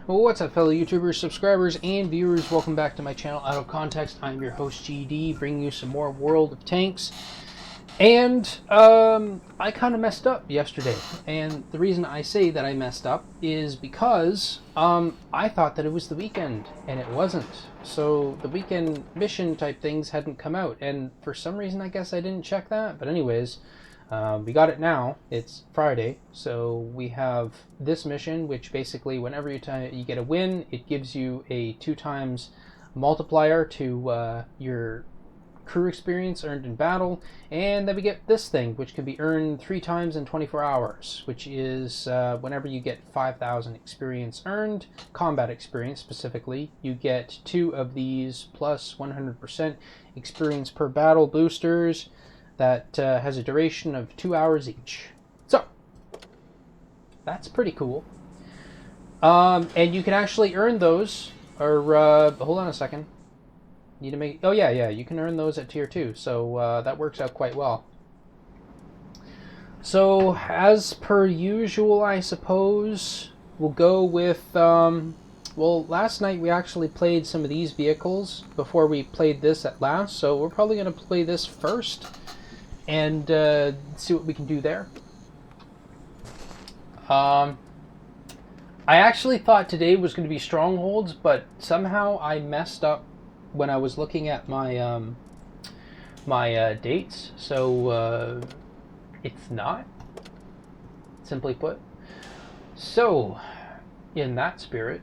What's up, fellow YouTubers, subscribers, and viewers? Welcome back to my channel, Out of Context. I'm your host, GD, bringing you some more World of Tanks. And I kind of messed up yesterday. And the reason I say that I messed up is because I thought that it was the weekend, and it wasn't. So the weekend mission type things hadn't come out. And for some reason, I guess I didn't check that. But anyways, we got it now. It's Friday, so we have this mission, which basically whenever you get a win, it gives you a 2x multiplier to your crew experience earned in battle. And then we get this thing, which can be earned 3 times in 24 hours, which is whenever you get 5,000 experience earned, combat experience specifically, you get 2 of these plus 100% experience per battle boosters. That has a duration of 2 hours each. So, that's pretty cool. And you can actually earn those, or hold on a second. Need to make, oh yeah, you can earn those at tier 2, so that works out quite well. So, as per usual, I suppose, we'll go with, well, last night we actually played some of these vehicles before we played this at last, so we're probably going to play this first. And see what we can do there. I actually thought today was going to be Strongholds, but somehow I messed up when I was looking at my my dates. So it's not, simply put. So in that spirit,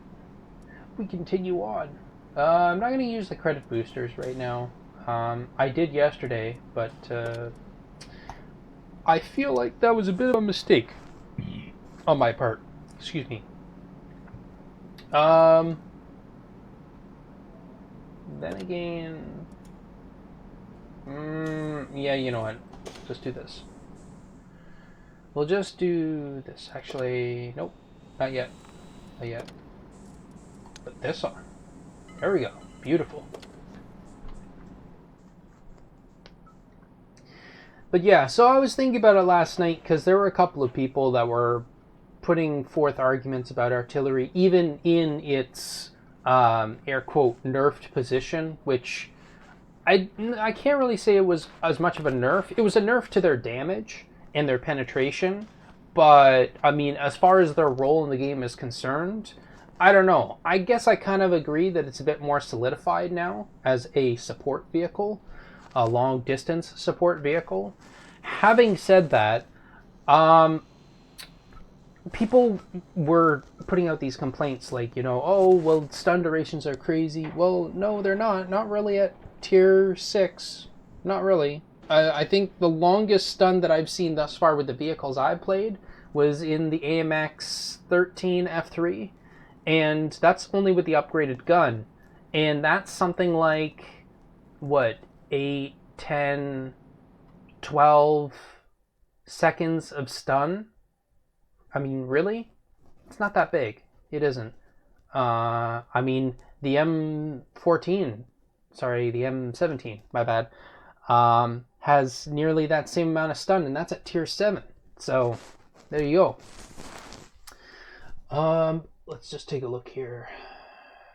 we continue on. I'm not going to use the credit boosters right now. I did yesterday, but I feel like that was a bit of a mistake on my part. Excuse me. Then again, yeah, you know what? Just do this. We'll just do this. Actually, nope, not yet. Not yet. Put this on. There we go. Beautiful. But yeah, so I was thinking about it last night because there were a couple of people that were putting forth arguments about artillery, even in its air quote nerfed position, which I can't really say it was as much of a nerf. It was a nerf to their damage and their penetration, but I mean, as far as their role in the game is concerned, I don't know. I guess I kind of agree that it's a bit more solidified now as a support vehicle. A long distance support vehicle. Having said that, people were putting out these complaints like, you know, oh, well, stun durations are crazy. Well, no, they're not. Not really at tier 6. Not really. I think the longest stun that I've seen thus far with the vehicles I've played was in the AMX 13 F3. And that's only with the upgraded gun. And that's something like, what, 8, 10, 12 seconds of stun? I mean, really? It's not that big. It isn't. I mean, the M14, sorry, the M17, my bad, has nearly that same amount of stun, and that's at tier 7. So, there you go. Let's just take a look here.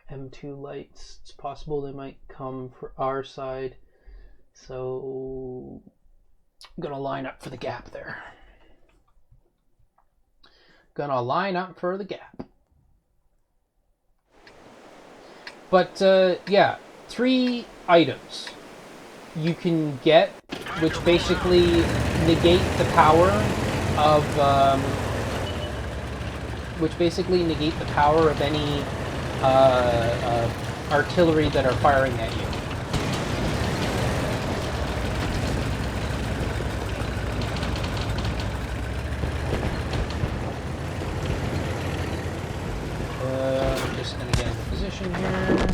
M2 lights, it's possible they might come for our side. So I'm gonna line up for the gap there. Gonna line up for the gap. But yeah, 3 items you can get, which basically negate the power of any artillery that are firing at you. I'm just going to get into position here.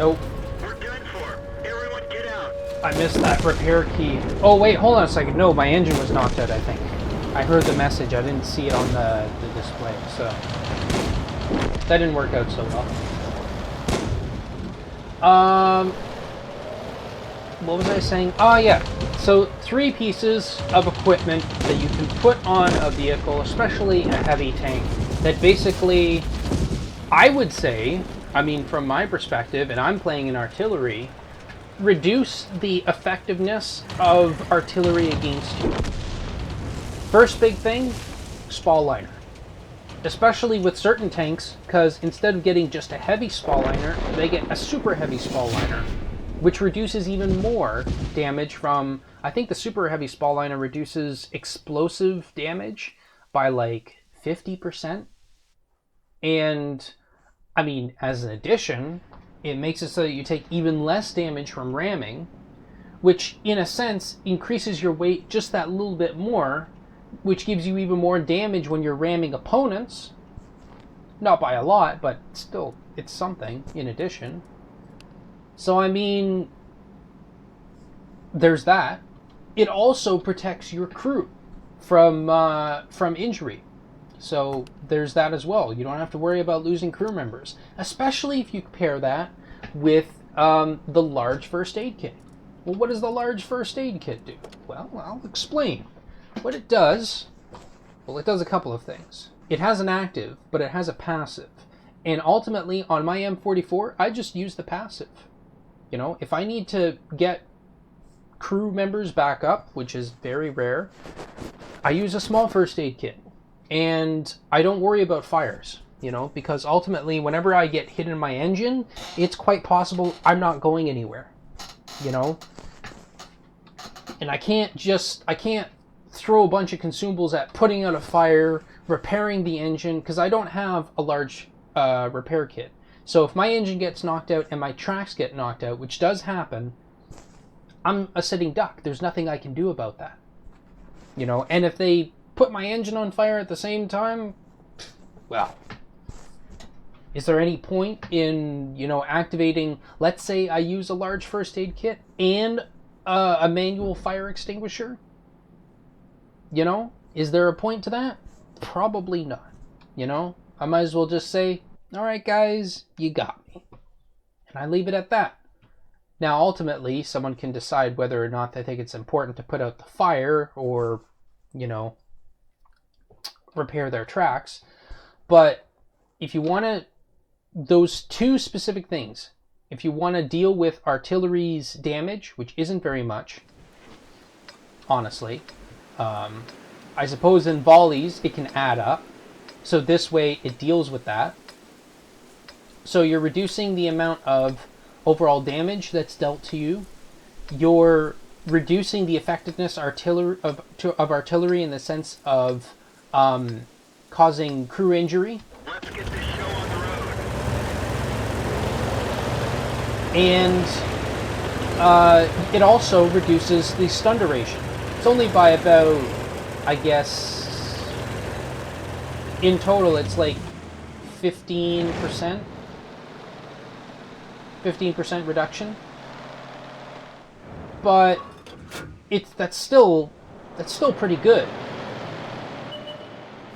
Oh. We're done for. Everyone get out. I missed that repair key. Oh, wait, hold on a second. No, my engine was knocked out, I think. I heard the message. I didn't see it on the display, so... that didn't work out so well. What was I saying? Oh, yeah. So, 3 pieces of equipment that you can put on a vehicle, especially a heavy tank, that basically, I would say, I mean, from my perspective, and I'm playing in artillery, reduce the effectiveness of artillery against you. First big thing, spall liner. Especially with certain tanks, because instead of getting just a heavy spall liner, they get a super heavy spall liner, which reduces even more damage from, I think the super heavy spall liner reduces explosive damage by like 50%. And, I mean, as an addition, it makes it so that you take even less damage from ramming, which in a sense increases your weight just that little bit more, which gives you even more damage when you're ramming opponents. Not by a lot, but still, it's something in addition. So, I mean, there's that. It also protects your crew from injury. So there's that as well. You don't have to worry about losing crew members, especially if you pair that with the large first aid kit. Well, what does the large first aid kit do? Well, I'll explain. What it does, well, it does a couple of things. It has an active, but it has a passive. And ultimately, on my M44, I just use the passive. You know, if I need to get crew members back up, which is very rare, I use a small first aid kit. And I don't worry about fires, you know, because ultimately, whenever I get hit in my engine, it's quite possible I'm not going anywhere, you know. And I can't throw a bunch of consumables at putting out a fire, repairing the engine, because I don't have a large repair kit. So if my engine gets knocked out and my tracks get knocked out, which does happen, I'm a sitting duck. There's nothing I can do about that, you know. And if they put my engine on fire at the same time, well, is there any point in, you know, activating, let's say I use a large first aid kit and a manual fire extinguisher? You know, is there a point to that? Probably not. You know, I might as well just say, all right, guys, you got me. And I leave it at that. Now, ultimately, someone can decide whether or not they think it's important to put out the fire or, you know, repair their tracks. But if you want to, those 2 specific things, if you want to deal with artillery's damage, which isn't very much, honestly, I suppose in volleys it can add up, so this way it deals with that. So you're reducing the amount of overall damage that's dealt to you. You're reducing the effectiveness of artillery in the sense of causing crew injury. Let's get this show on the road. And it also reduces the stun duration. It's only by about, I guess, in total it's like 15%. 15% reduction. But that's still pretty good.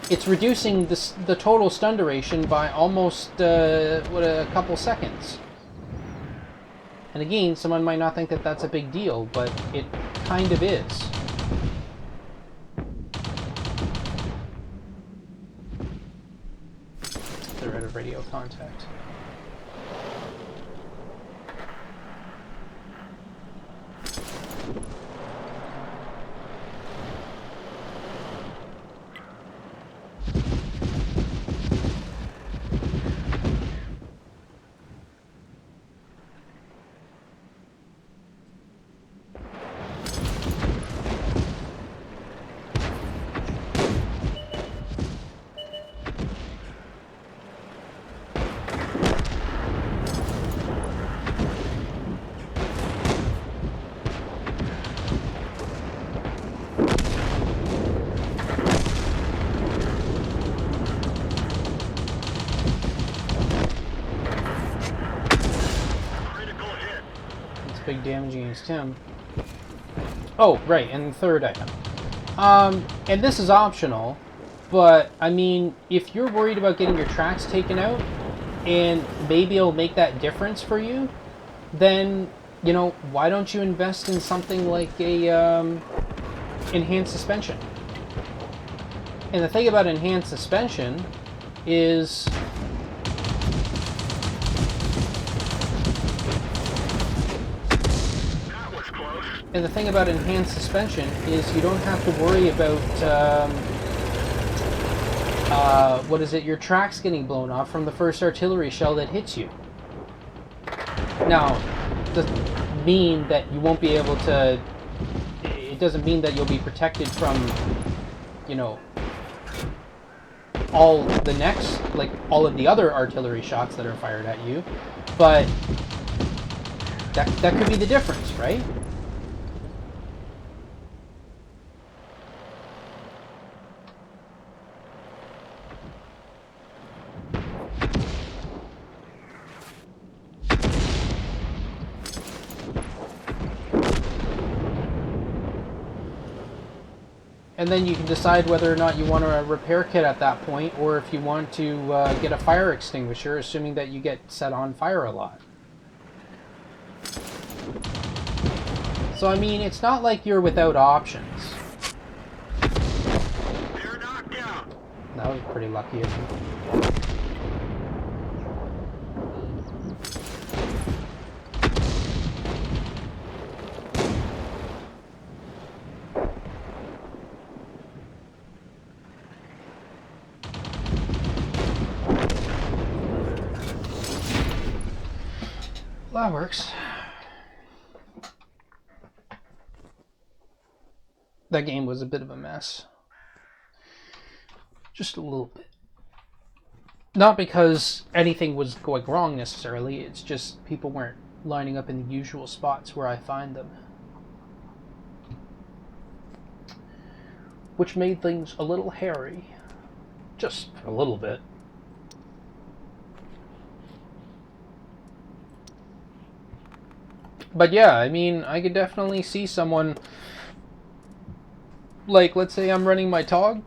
It's reducing the total stun duration by almost a couple seconds. And again, someone might not think that that's a big deal, but it kind of is. They're out of radio contact. big damage against him. Oh, right, and the third item. And this is optional, but, I mean, if you're worried about getting your tracks taken out, and maybe it'll make that difference for you, then, you know, why don't you invest in something like a, enhanced suspension? And the thing about enhanced suspension is... And the thing about enhanced suspension is you don't have to worry about, what is it, your tracks getting blown off from the first artillery shell that hits you. Now, it doesn't mean that you won't be able to, it doesn't mean that you'll be protected from, you know, all the next, like, all of the other artillery shots that are fired at you, but that could be the difference, right? And then you can decide whether or not you want a repair kit at that point, or if you want to get a fire extinguisher, assuming that you get set on fire a lot. So, I mean, it's not like you're without options. They're knocked out. That was pretty lucky of me. That works. That game was a bit of a mess. Just a little bit. Not because anything was going wrong necessarily, it's just people weren't lining up in the usual spots where I find them. Which made things a little hairy. Just a little bit. But yeah, I mean, I could definitely see someone, like, let's say I'm running my TOG.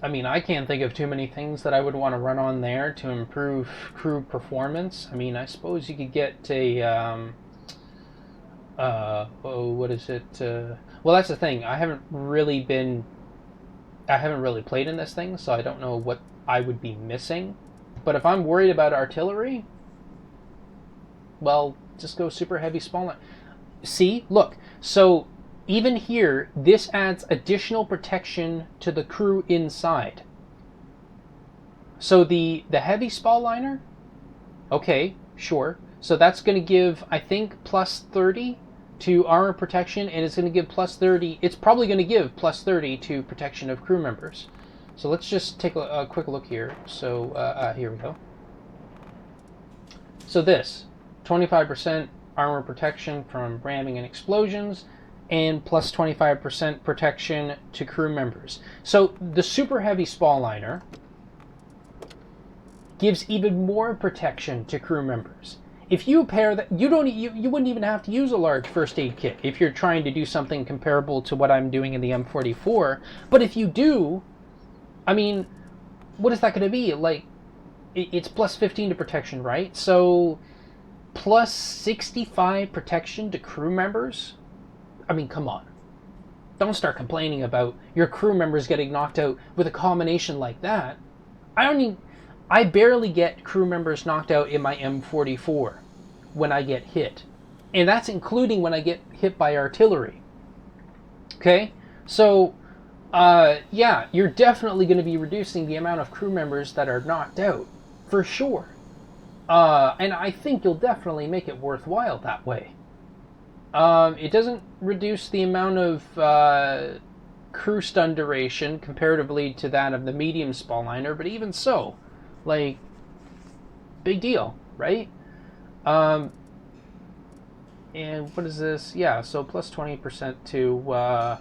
I mean, I can't think of too many things that I would want to run on there to improve crew performance. I mean, I suppose you could get a, what is it? Well, that's the thing. I haven't really played in this thing, so I don't know what I would be missing. But if I'm worried about artillery, well, just go super heavy small. See, look, so even here, this adds additional protection to the crew inside. So the heavy spall liner, okay, sure. So that's going to give, I think, plus 30 to armor protection, and it's going to give plus 30. It's probably going to give plus 30 to protection of crew members. So let's just take a quick look here. So here we go. So this. 25% armor protection from ramming and explosions, and plus 25% protection to crew members. So the super heavy spall liner gives even more protection to crew members. If you pair that, you wouldn't even have to use a large first aid kit if you're trying to do something comparable to what I'm doing in the M44. But if you do, I mean, what is that going to be? Like, it's plus 15 to protection, right? So plus 65 protection to crew members? I mean, come on. Don't start complaining about your crew members getting knocked out with a combination like that. I barely get crew members knocked out in my M44 when I get hit. And that's including when I get hit by artillery. Okay? So, yeah, you're definitely going to be reducing the amount of crew members that are knocked out. For sure. And I think you'll definitely make it worthwhile that way. It doesn't reduce the amount of crew stun duration comparatively to that of the medium spall liner, but even so, like, big deal, right? And what is this? Yeah, so plus 20% to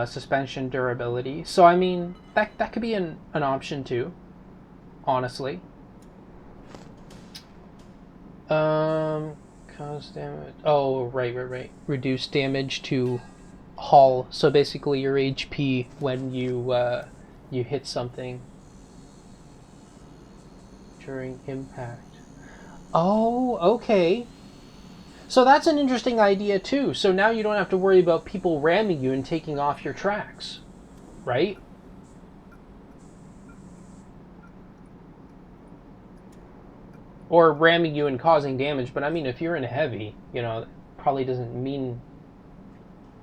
suspension durability. So, I mean, that could be an option too, honestly. Come Cause damage. Oh, right. Reduce damage to hull. So basically your HP when you hit something during impact. Oh, okay. So that's an interesting idea too. So now you don't have to worry about people ramming you and taking off your tracks, right? Or ramming you and causing damage. But I mean, if you're in heavy, you know, probably doesn't mean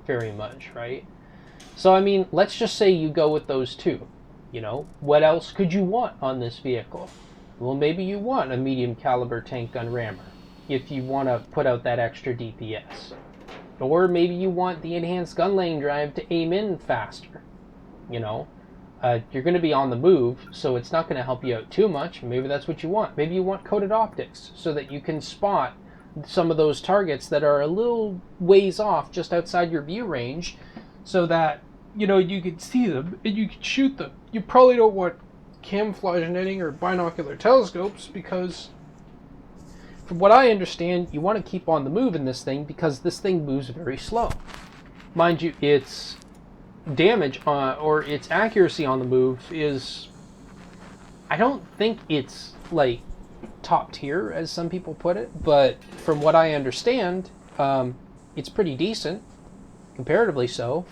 very much, right? So I mean, let's just say you go with those two. You know, what else could you want on this vehicle? Well, maybe you want a medium caliber tank gun rammer if you want to put out that extra DPS. Or maybe you want the enhanced gun laying drive to aim in faster. You know, you're going to be on the move, so it's not going to help you out too much. Maybe that's what you want. Maybe you want coated optics so that you can spot some of those targets that are a little ways off just outside your view range so that, you know, you can see them and you can shoot them. You probably don't want camouflage netting or binocular telescopes because, from what I understand, you want to keep on the move in this thing because this thing moves very slow. Mind you, its damage or its accuracy on the move is, I don't think it's like top tier as some people put it, but from what I understand, it's pretty decent, comparatively so.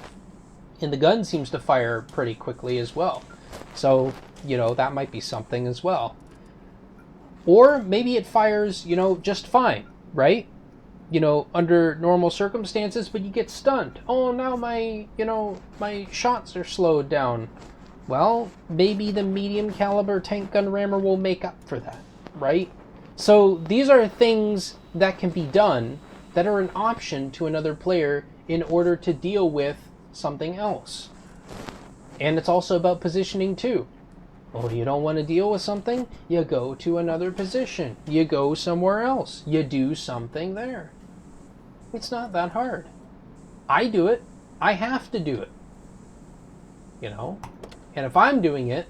And the gun seems to fire pretty quickly as well. So, you know, that might be something as well. Or maybe it fires, you know, just fine, right? You know, under normal circumstances, but you get stunned. Oh, now my shots are slowed down. Well, maybe the medium caliber tank gun rammer will make up for that, right? So these are things that can be done that are an option to another player in order to deal with something else. And it's also about positioning too. Oh, you don't want to deal with something? You go to another position. You go somewhere else. You do something there. It's not that hard. I do it. I have to do it. You know? And if I'm doing it,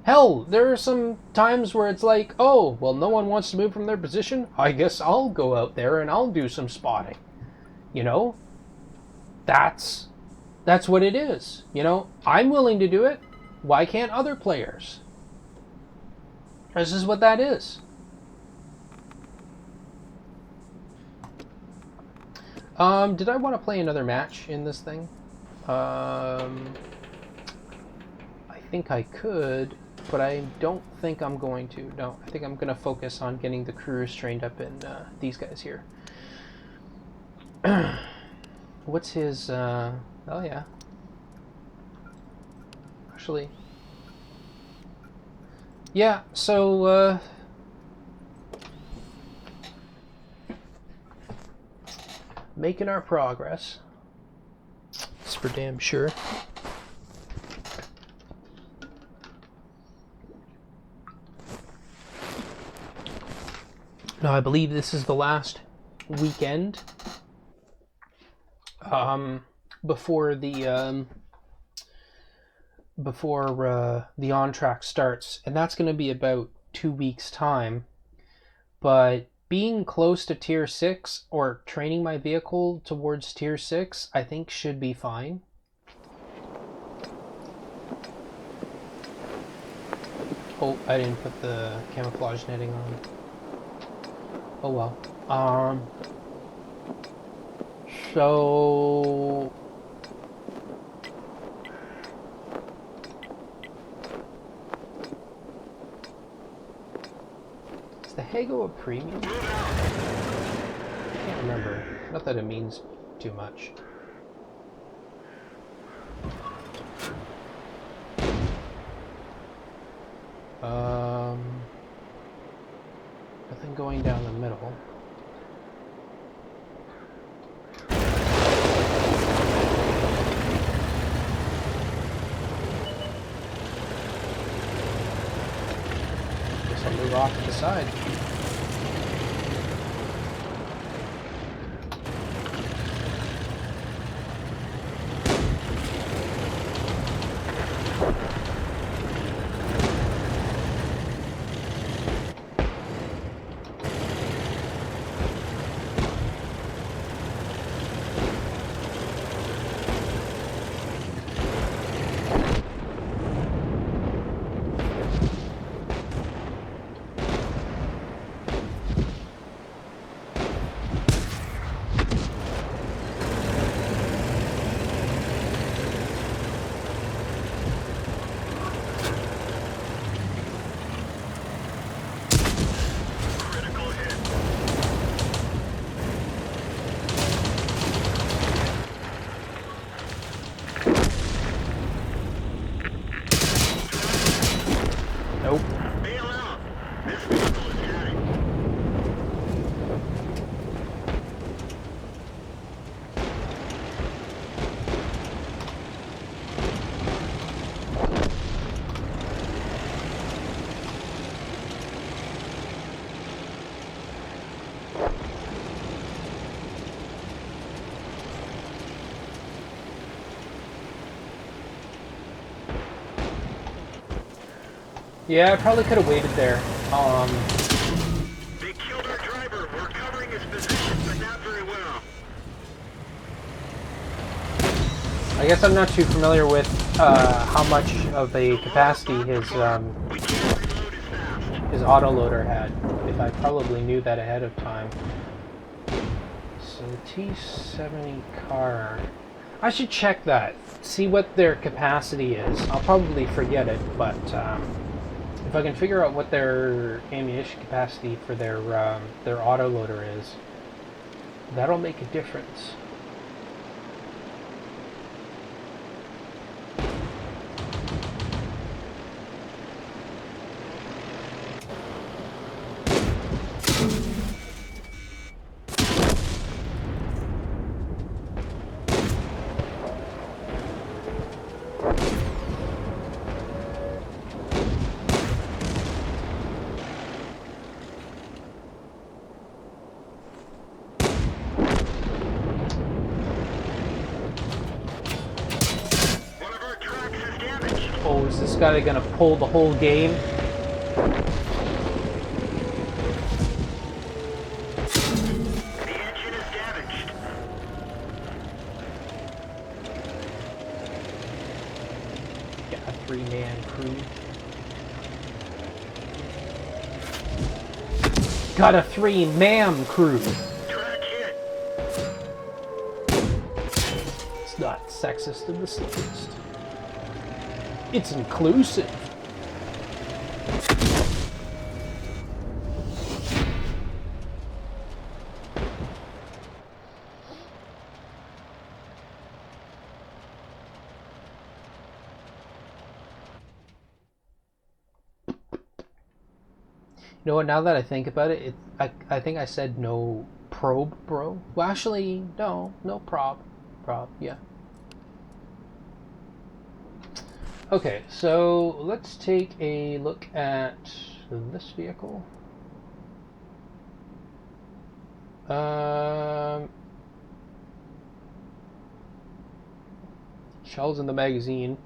hell, there are some times where it's like, oh, well, no one wants to move from their position. I guess I'll go out there and I'll do some spotting. You know? That's what it is. You know? I'm willing to do it. Why can't other players? This is what that is. Did I want to play another match in this thing? I think I could, but I don't think I'm going to. No, I think I'm going to focus on getting the crews trained up in these guys here. What's his, oh yeah. Actually, yeah, so, making our progress. That's for damn sure. Now, I believe this is the last weekend before the on-track starts, and that's going to be about 2 weeks' time. But being close to tier 6 or training my vehicle towards tier 6, I think should be fine. Oh, I didn't put the camouflage netting on. Oh well. So is the Hago a premium? I can't remember. Not that it means too much. Nothing going down the middle. Guess I'll move off to the side. Yeah, I probably could have waited there. They killed our driver. We're covering his position, but not very well. I guess I'm not too familiar with how much of a capacity We can't reload as fast. his autoloader had. If I probably knew that ahead of time. So the T-70 car, I should check that. See what their capacity is. I'll probably forget it, but if I can figure out what their ammunition capacity for their autoloader is, that'll make a difference. Oh, is this guy gonna pull the whole game? The engine is damaged. Yeah, a 3-man crew. Got a 3-man crew. Track hit. It's not sexist in the slightest. It's inclusive. You know what, now that I think about it, I think I said no probe, bro. Well, actually, no prob. Prob, yeah. Okay, so let's take a look at this vehicle. Shells in the magazine.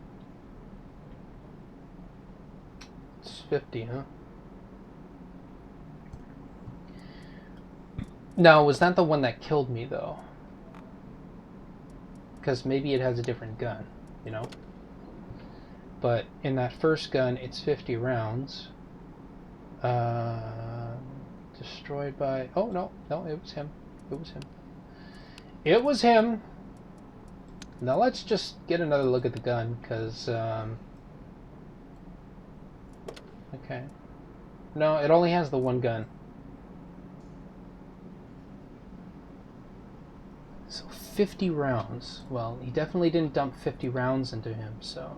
It's 50, huh? No, was that the one that killed me, though? Because maybe it has a different gun, you know? But in that first gun, it's 50 rounds. Destroyed by... Oh, no, it was him. It was him. It was him! Now let's just get another look at the gun, because... Okay. No, it only has the one gun. So 50 rounds. Well, he definitely didn't dump 50 rounds into him, so...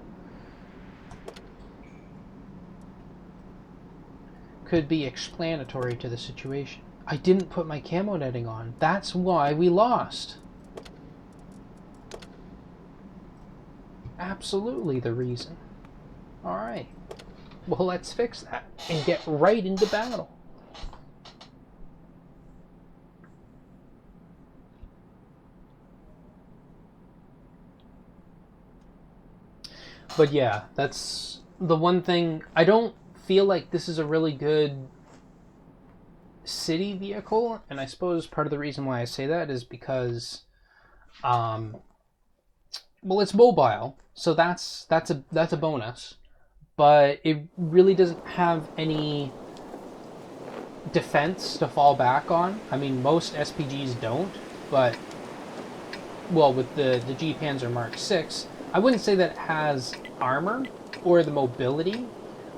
Could be explanatory to the situation. I didn't put my camo netting on. That's why we lost. Absolutely the reason. Alright. Well, let's fix that and get right into battle. But yeah, that's the one thing. I don't feel like this is a really good city vehicle, and I suppose part of the reason why I say that is because, well, it's mobile, so that's a bonus, but it really doesn't have any defense to fall back on. I mean, most SPGs don't, but well, with the G Panzer Mark 6, I wouldn't say that it has armor or the mobility,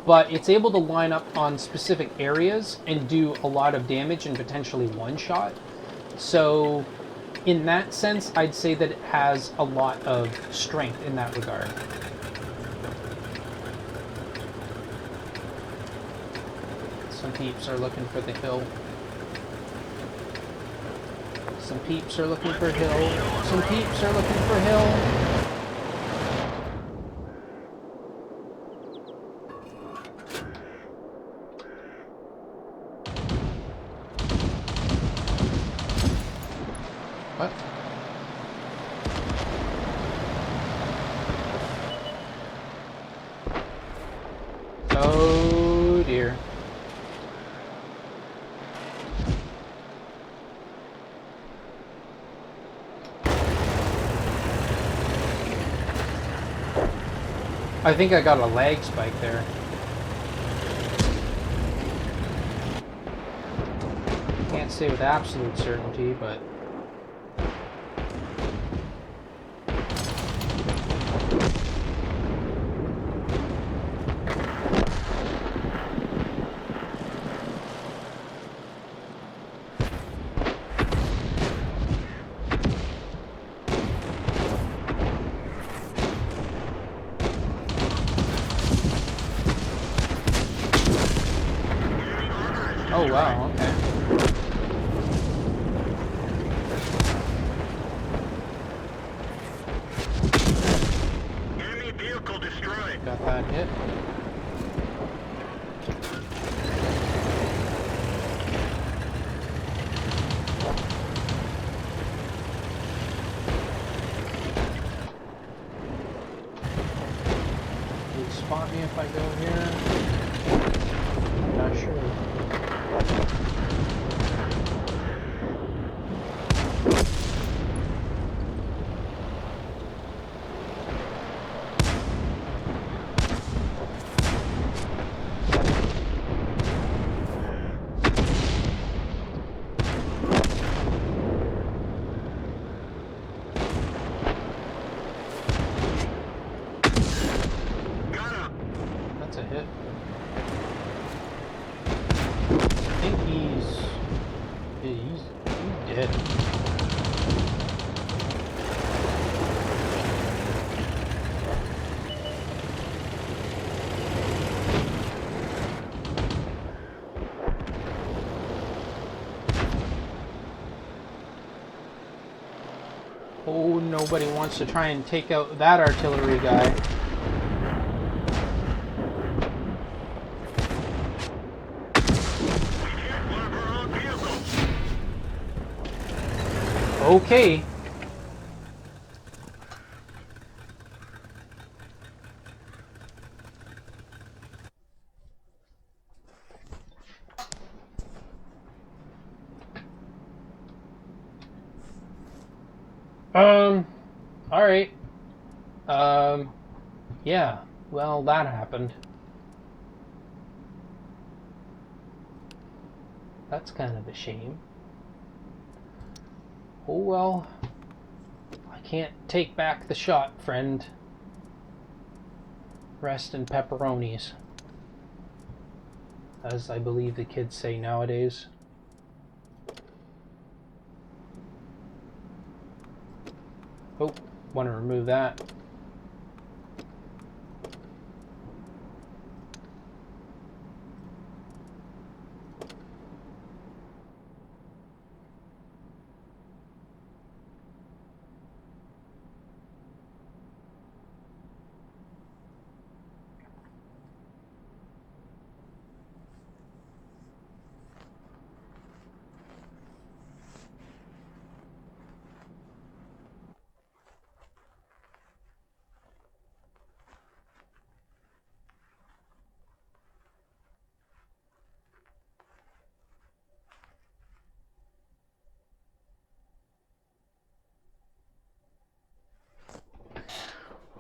but it's able to line up on specific areas and do a lot of damage and potentially one-shot. So in that sense, I'd say that it has a lot of strength in that regard. Some peeps are looking for the hill. Some peeps are looking for hill. Some peeps are looking for hill. What? Oh. I think I got a lag spike there. Can't say with absolute certainty, but... Oh wow, okay. Enemy vehicle destroyed. Got that hit. Will it spot me if I go here? Not sure. Got him. That's a hit. I think he's dead. Oh, nobody wants to try and take out that artillery guy. One of our own vehicles. Okay. All right. Yeah. Well, that happened. That's kind of a shame. Oh well. I can't take back the shot, friend. Rest in pepperonis. As I believe the kids say nowadays. Oh, want to remove that.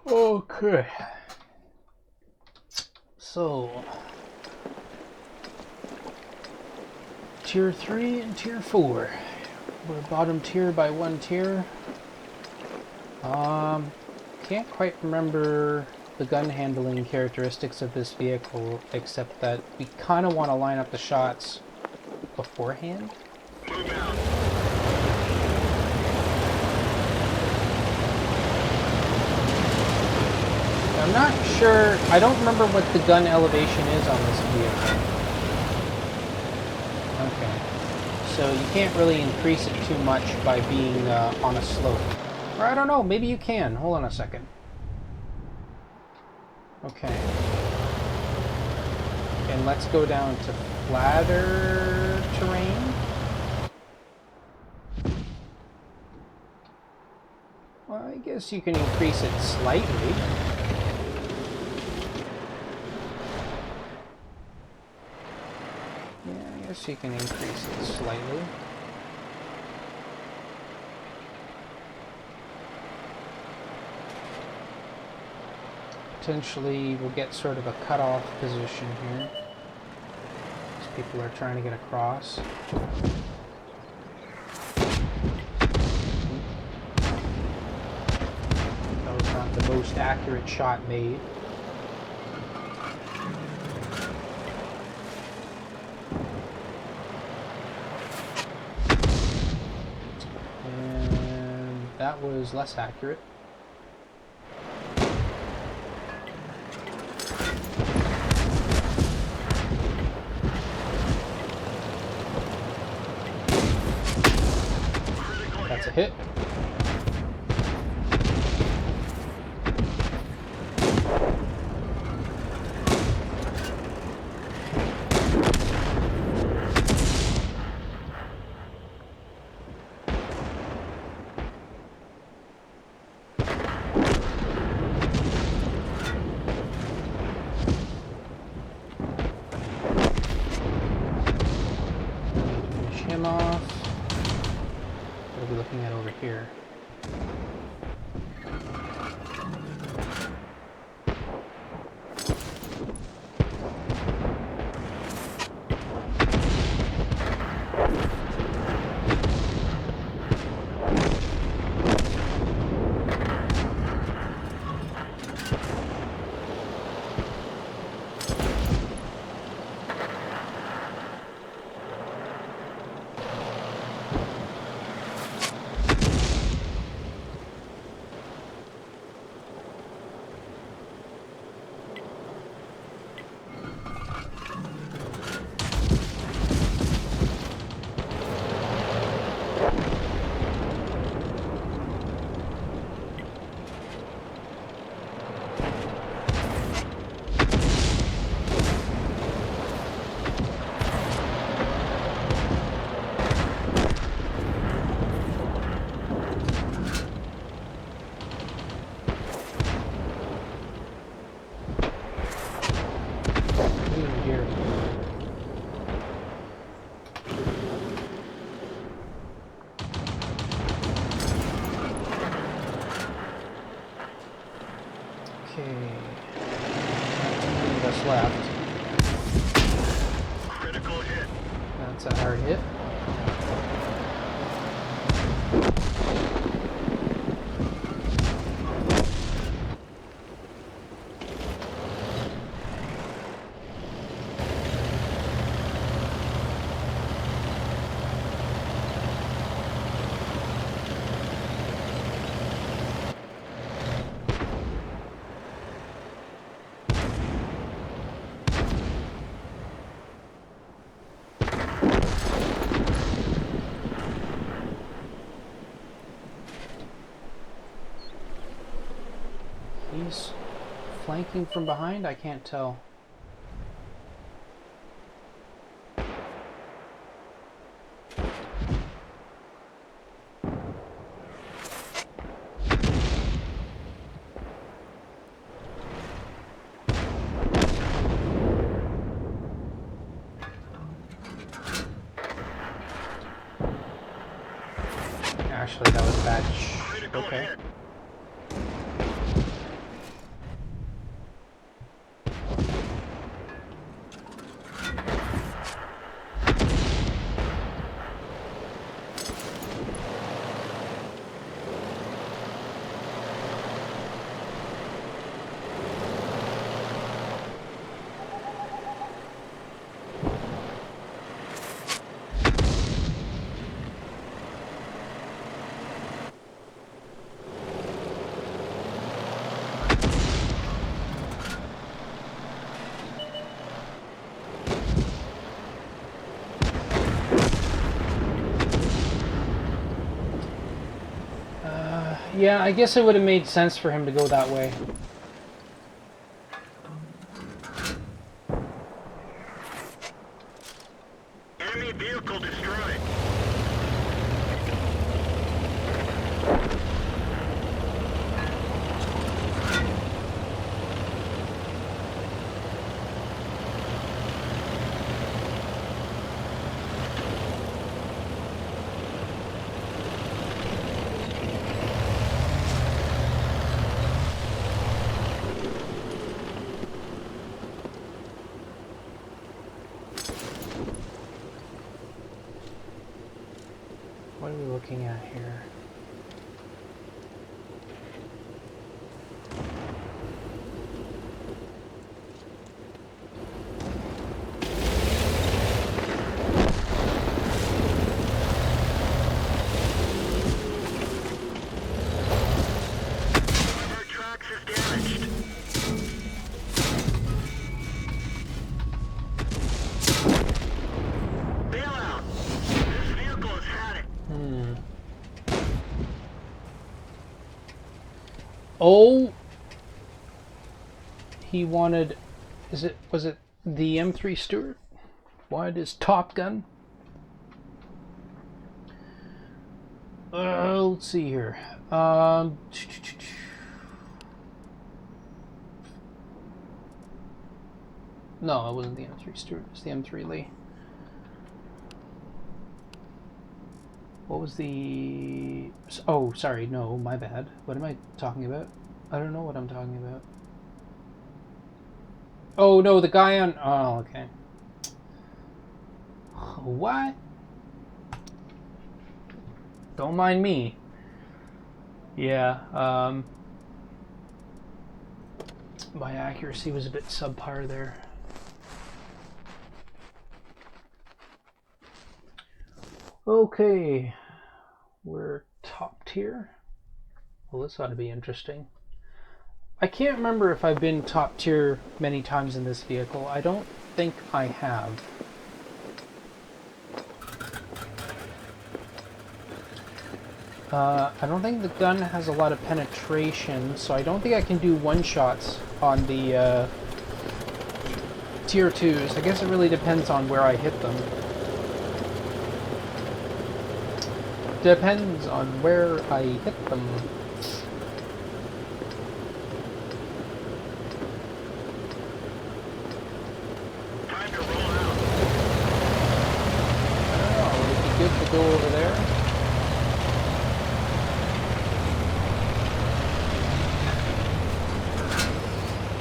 Okay. So, tier 3 and tier 4. We're bottom tier by 1 tier. Can't quite remember the gun handling characteristics of this vehicle, except that we kind of want to line up the shots beforehand. Move out. I'm not sure, I don't remember what the gun elevation is on this vehicle. Okay. So you can't really increase it too much by being on a slope. Or I don't know, maybe you can. Hold on a second. Okay. And let's go down to flatter terrain. Well, I guess you can increase it slightly. Yeah, I guess you can increase it slightly. potentially we'll get sort of a cutoff position here. These people are trying to get across. That was not the most accurate shot made. And that was less accurate. That's a hit. Finish him off. What are we looking at over here? Left. Critical hit. That's a hard hit. He's flanking from behind? I can't tell. Actually, that was bad. Okay. Yeah, I guess it would have made sense for him to go that way. Enemy vehicle destroyed. What are we looking at here? Oh, he wanted, was it the M3 Stewart? Wanted his Top Gun? Let's see here. No, it wasn't the M3 Stewart, it was the M3 Lee. What was the... Oh, sorry, no, my bad. What am I talking about? I don't know what I'm talking about. Oh, no, the guy on... Oh, okay. What? Don't mind me. Yeah, my accuracy was a bit subpar there. Okay, we're top tier. Well, this ought to be interesting. I can't remember if I've been top tier many times in this vehicle. I don't think I have. I don't think the gun has a lot of penetration, so I don't think I can do one-shots on the tier 2s. I guess it really depends on where I hit them. Depends on where I hit them. Time to roll out. I don't know, would it be good to go over there?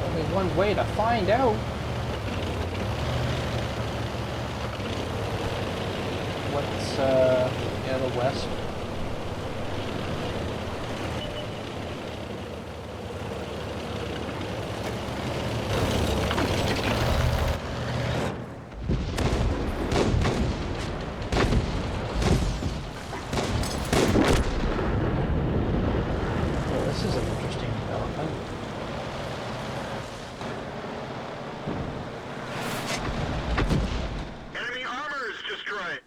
Only one way to find out. What's, yeah, the west. Well, this is an interesting development. Enemy armor is destroyed.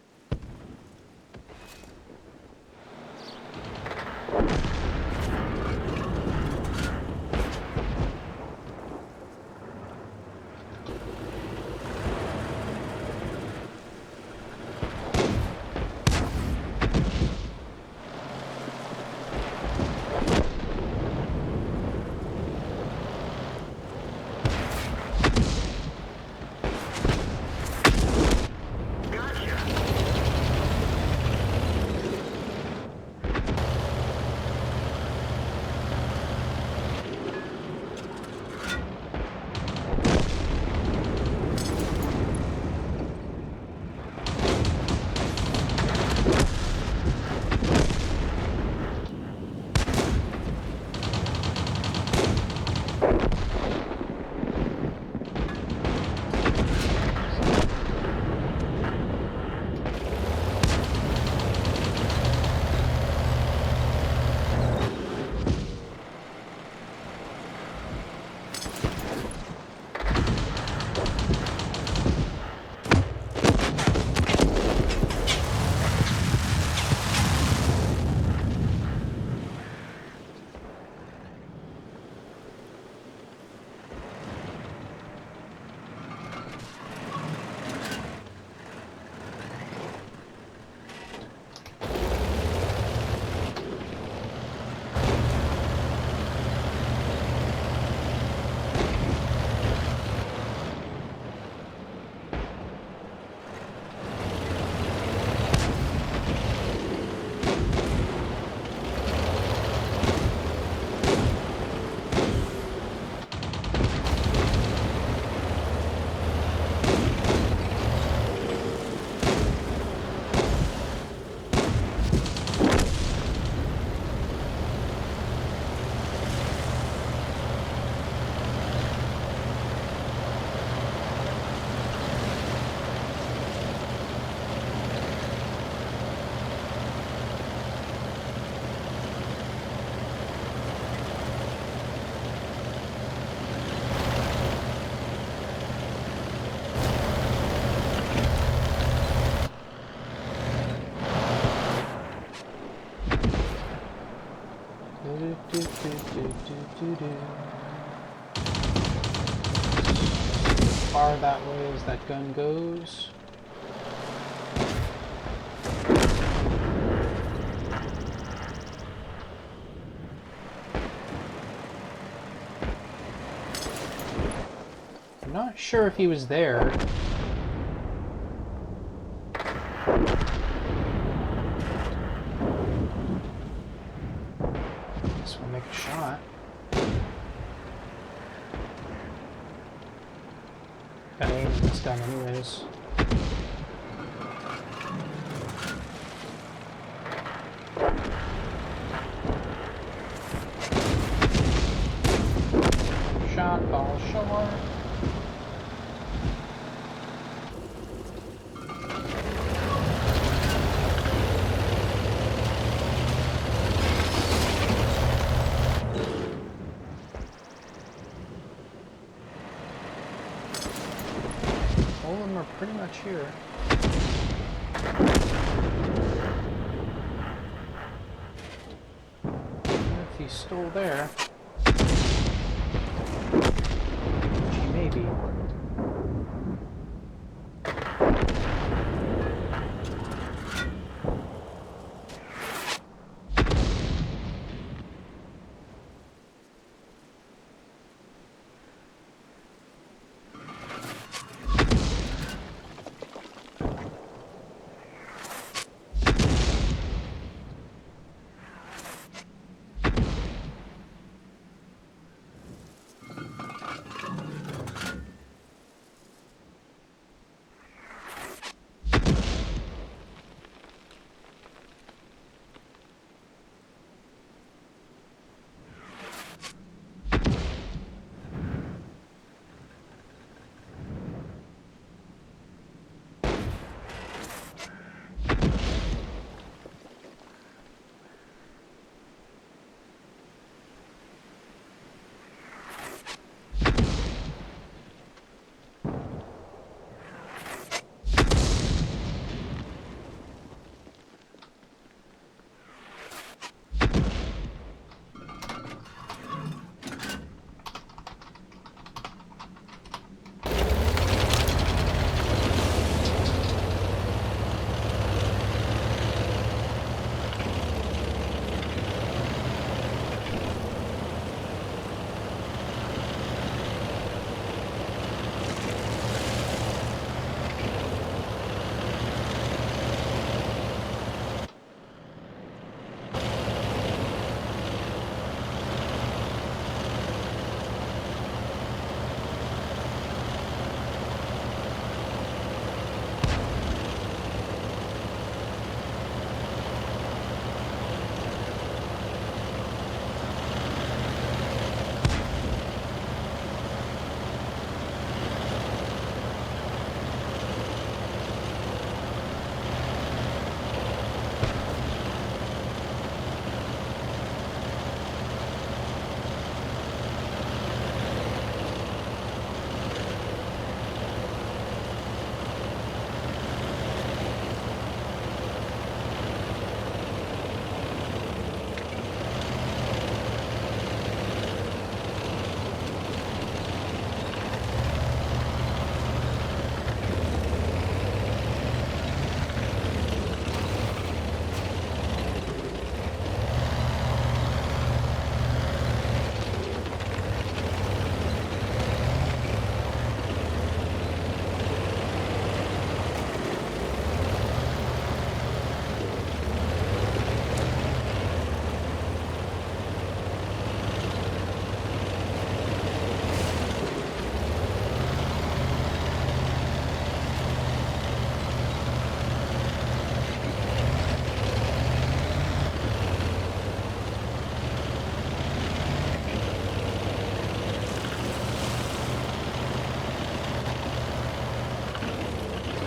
As far that way as that gun goes. I'm not sure if he was there. Guess we'll make a shot. Gotta aim at this gun anyways. Shot ball short. All of them are pretty much here. If he's still there, which he may be.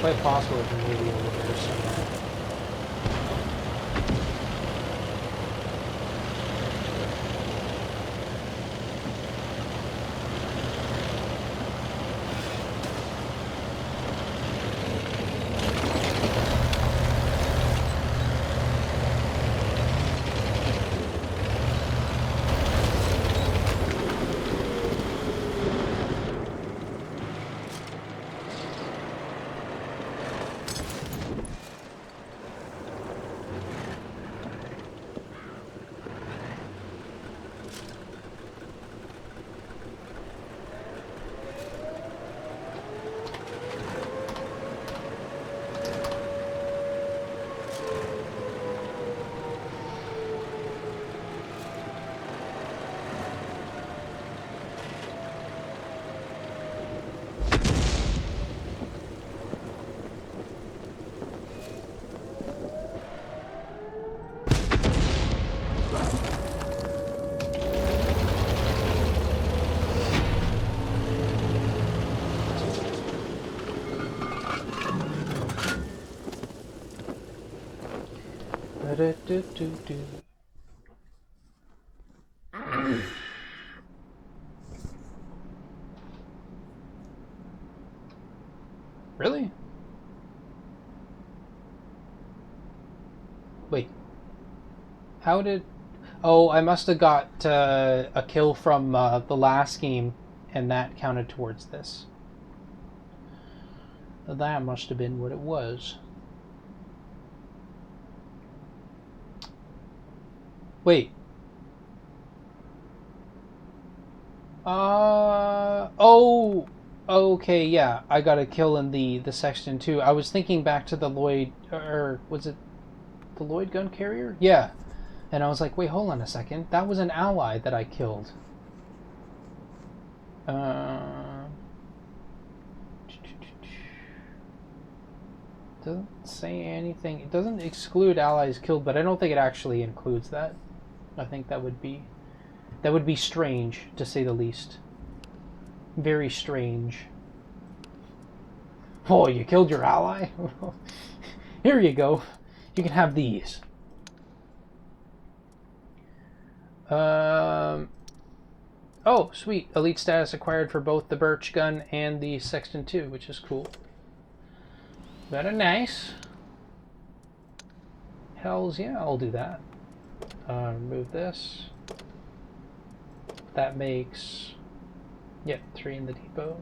Quite possible it may be over there somewhere. Da-da-da-do-do. Really? Wait. How did... Oh, I must have got a kill from the last game, and that counted towards this. That must have been what it was. Wait. Oh, okay, yeah. I got a kill in the Sexton too. I was thinking back to the Lloyd, or was it the Lloyd gun carrier? Yeah. And I was like, wait, hold on a second. That was an ally that I killed. Doesn't say anything. It doesn't exclude allies killed, but I don't think it actually includes that. I think that would be strange, to say the least. Very strange. Oh, you killed your ally? Here you go. You can have these. Oh, sweet. Elite status acquired for both the Birch gun and the Sexton 2, which is cool. Very nice. Hells yeah, I'll do that. Remove this. That makes... Yep, 3 in the depot.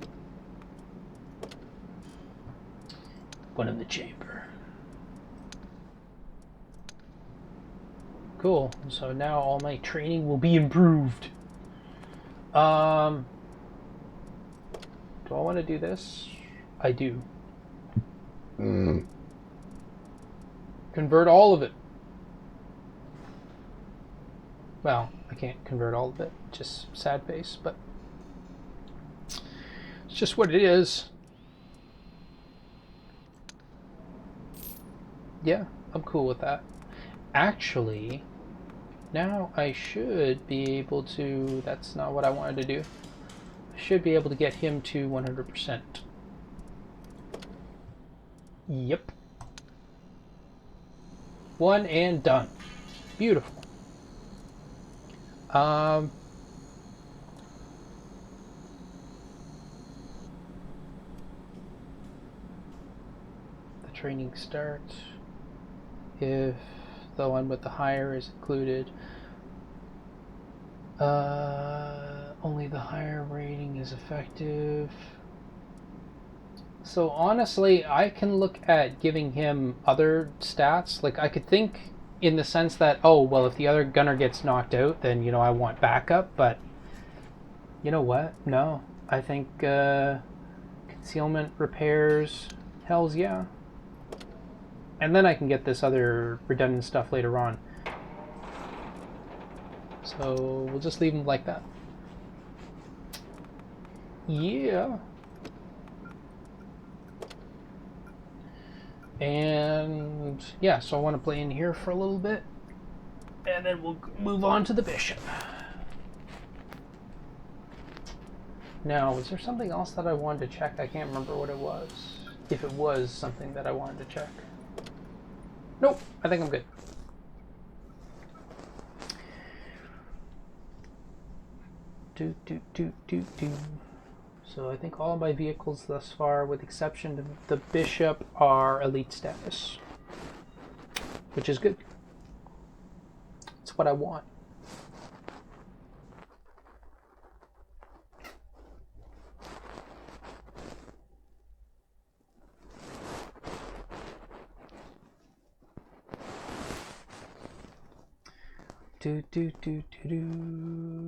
1 in the chamber. Cool. So now all my training will be improved. Do I want to do this? I do. Convert all of it. Well, I can't convert all of it. Just sad face, but it's just what it is. Yeah, I'm cool with that. Actually, now I should be able to... That's not what I wanted to do. I should be able to get him to 100%. Yep. 1 and done. Beautiful. The training starts if the one with the higher is included. Only the higher rating is effective. So honestly, I can look at giving him other stats. Like, I could think in the sense that, oh, well, if the other gunner gets knocked out, then, you know, I want backup. But you know what? No. I think concealment, repairs, hells yeah. And then I can get this other redundant stuff later on. So we'll just leave them like that. Yeah. And yeah, so I want to play in here for a little bit, and then we'll move on to the bishop. Now, was there something else that I wanted to check? I can't remember what it was. If it was something that I wanted to check. Nope, I think I'm good. So I think all of my vehicles thus far, with exception of the bishop, are elite status, which is good. It's what I want.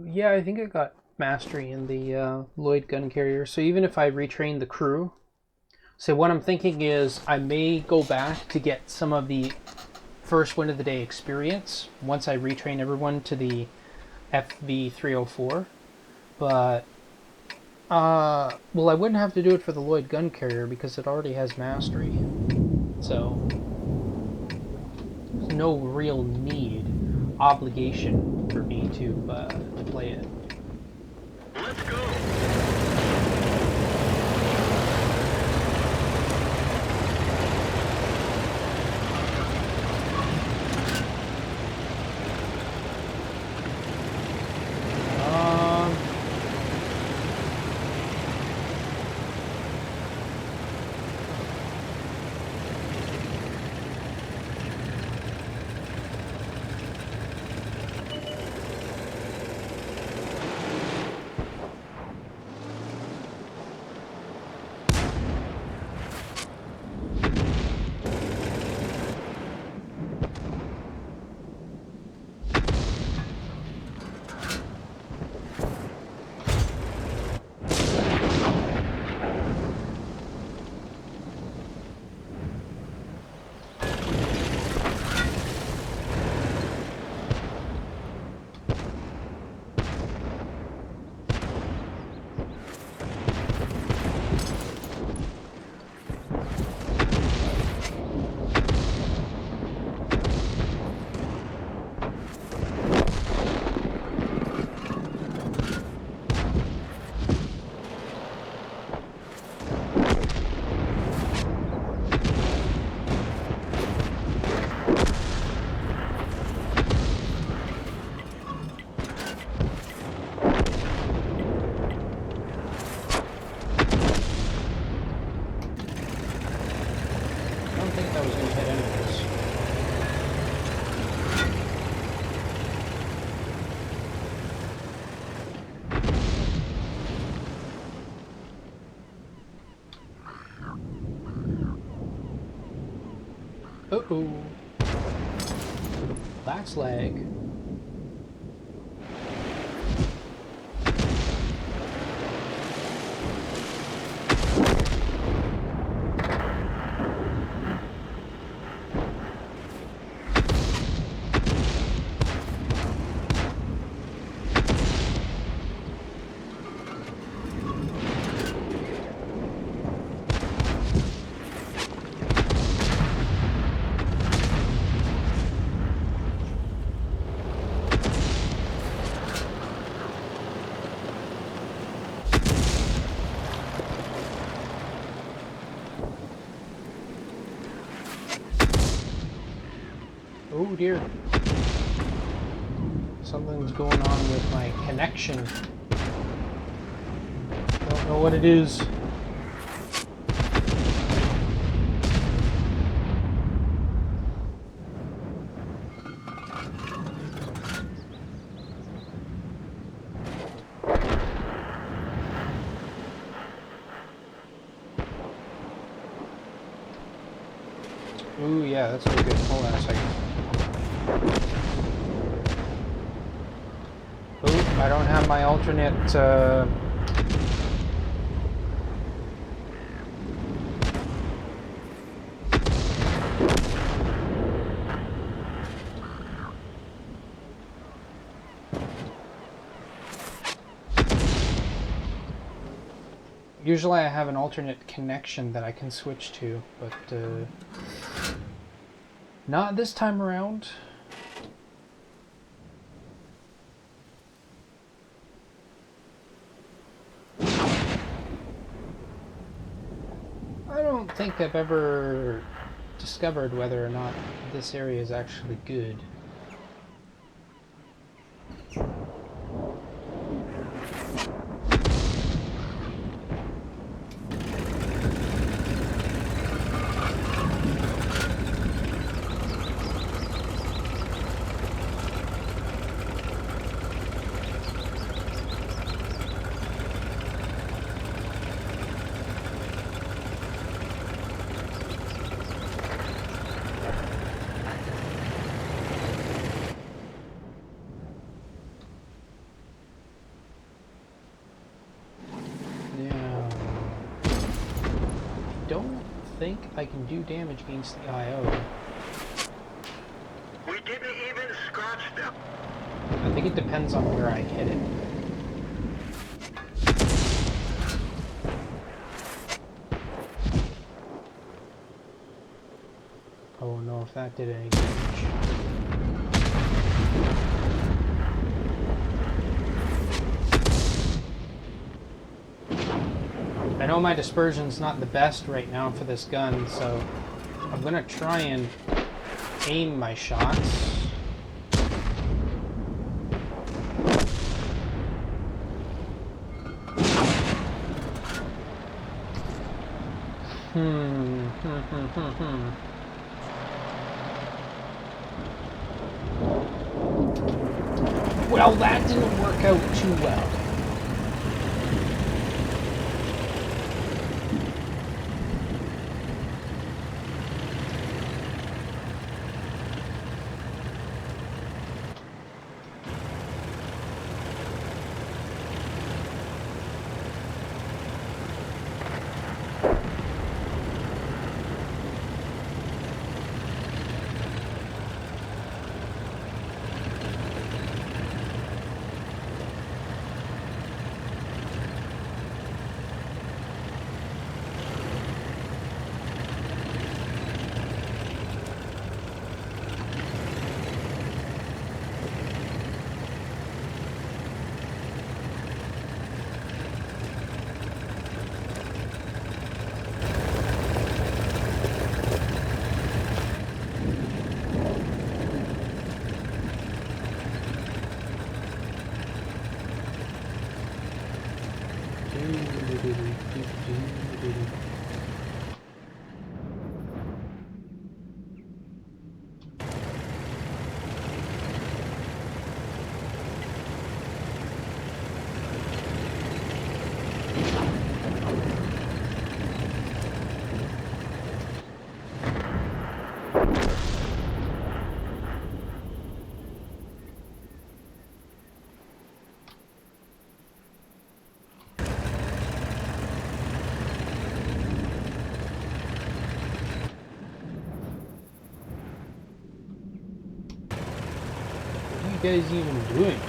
Yeah, I think I got mastery in the Lloyd gun carrier. So even if I retrain the crew, so what I'm thinking is I may go back to get some of the first win of the day experience once I retrain everyone to the FV304. But well, I wouldn't have to do it for the Lloyd gun carrier because it already has mastery. So there's no real need, obligation for me to play it. Let's go. Uh-oh. That's lag. Oh dear. Something's going on with my connection. Don't know what it is. Ooh, yeah, that's really good. Hold on a second. Ooh, I don't have my alternate, Usually I have an alternate connection that I can switch to, but, not this time around. I don't think I've ever discovered whether or not this area is actually good. Don't think I can do damage against the IO. We didn't even scratch them. I think it depends on where I hit it. I don't know if that did any damage. I know my dispersion's not the best right now for this gun, so I'm gonna try and aim my shots. Well, that didn't work out too well. guys even doing?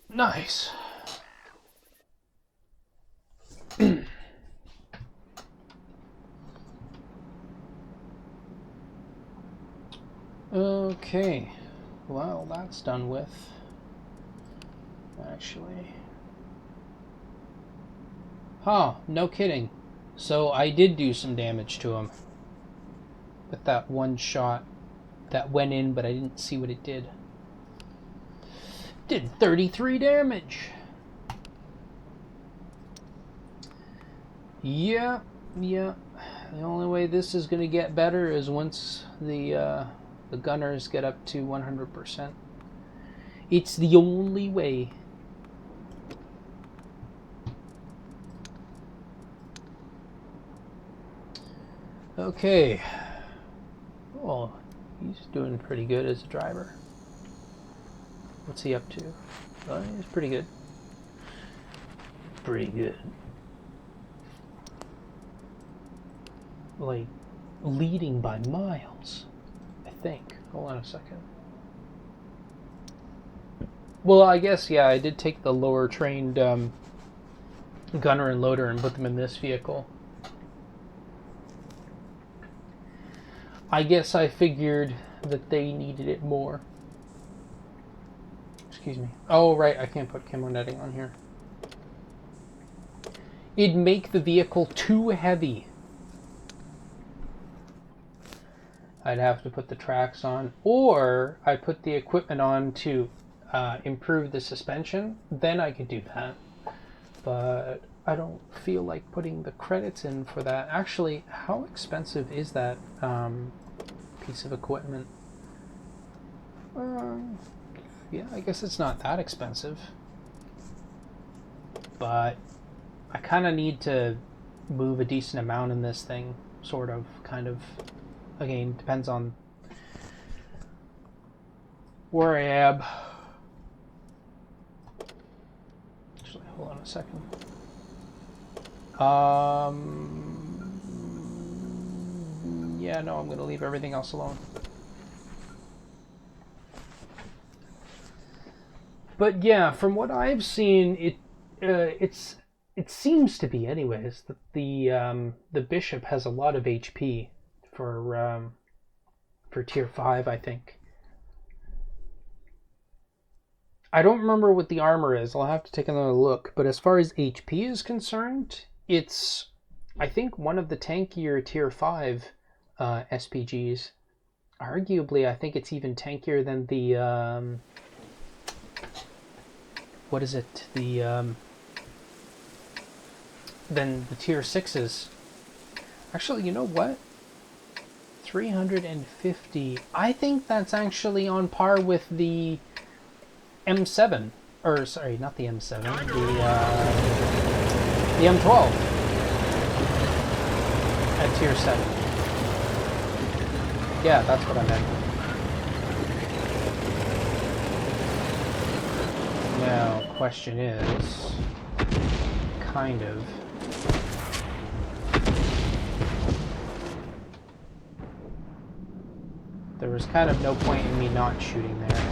Nice. Okay. Well, that's done with. Actually. Huh, no kidding. So I did do some damage to him. With that one shot that went in, but I didn't see what it did. Did 33 damage. Yeah. The only way this is going to get better is once the gunners get up to 100%. It's the only way. Okay. Well, he's doing pretty good as a driver. What's he up to? Well, he's pretty good. Pretty good. Like, leading by miles, I think. Hold on a second. Well, I guess, yeah, I did take the lower trained gunner and loader and put them in this vehicle. I guess I figured that they needed it more. Excuse me. Oh, right, I can't put camo netting on here. It'd make the vehicle too heavy. I'd have to put the tracks on, or I put the equipment on to improve the suspension. Then I could do that. But I don't feel like putting the credits in for that. Actually, how expensive is that piece of equipment? Yeah, I guess it's not that expensive. But I kind of need to move a decent amount in this thing, sort of, kind of. Again, depends on where I am. Actually, hold on a second. Yeah, no, I'm going to leave everything else alone. But yeah, from what I've seen, it seems to be, anyways, that the Bishop has a lot of HP for tier 5, I think. I don't remember what the armor is. I'll have to take another look. But as far as HP is concerned, it's, I think, one of the tankier tier 5 SPGs. Arguably, I think it's even tankier than the what is it? Than the tier 6s. Actually, you know what? 350. I think that's actually on par with the M7. Or, sorry, not the M7. The M12. At tier 7. Yeah, that's what I meant. Now, question is, kind of. There was kind of no point in me not shooting there.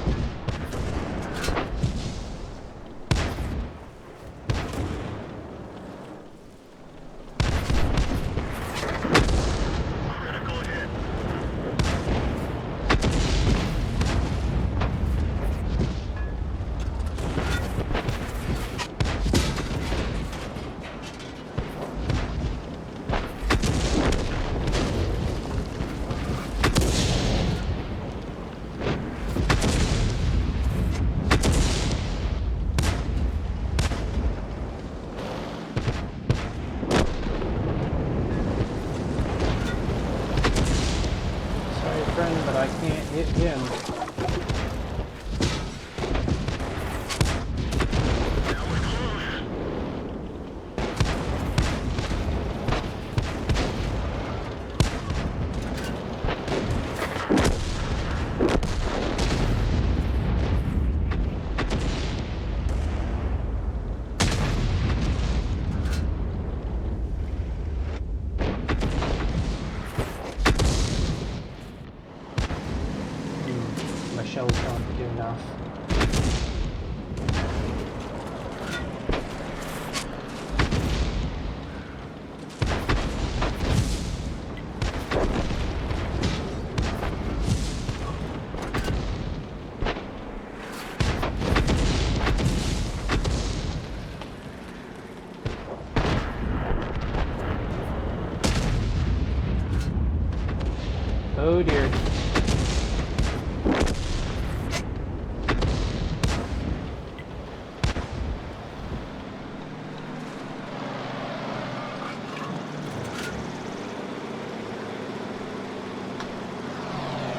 But I can't hit him. Shells don't do enough. Oh dear.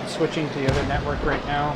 Switching to the other network right now.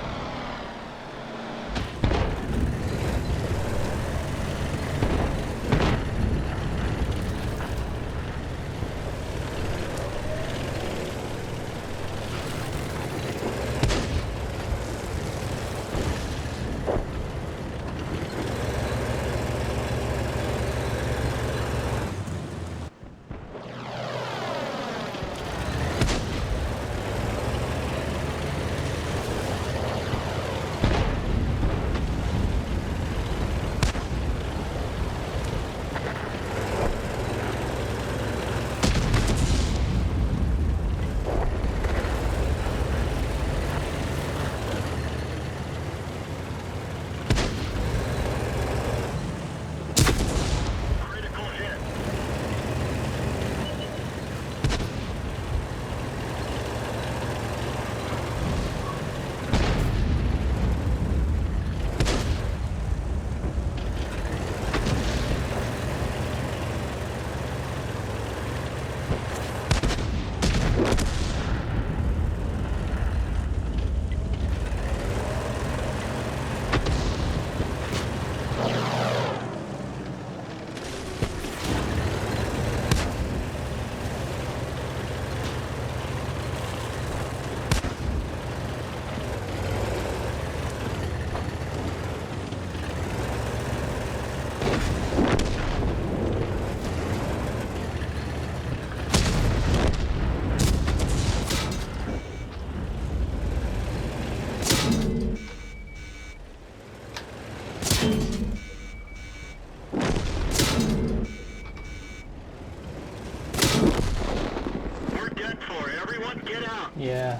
Yeah.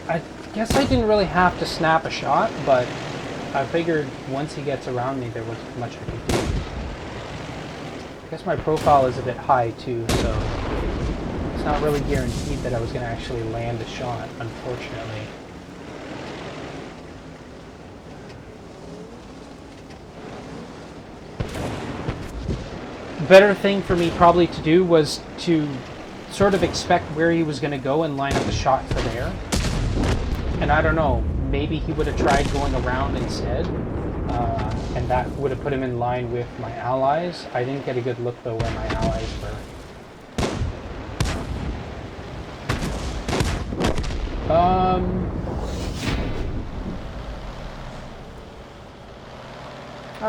I guess I didn't really have to snap a shot, but I figured once he gets around me, there wasn't much I could do. I guess my profile is a bit high too, so it's not really guaranteed that I was going to actually land a shot, unfortunately. Better thing for me probably to do was to sort of expect where he was going to go and line up a shot for there. And I don't know, maybe he would have tried going around instead, and that would have put him in line with my allies. I didn't get a good look though where my allies were. I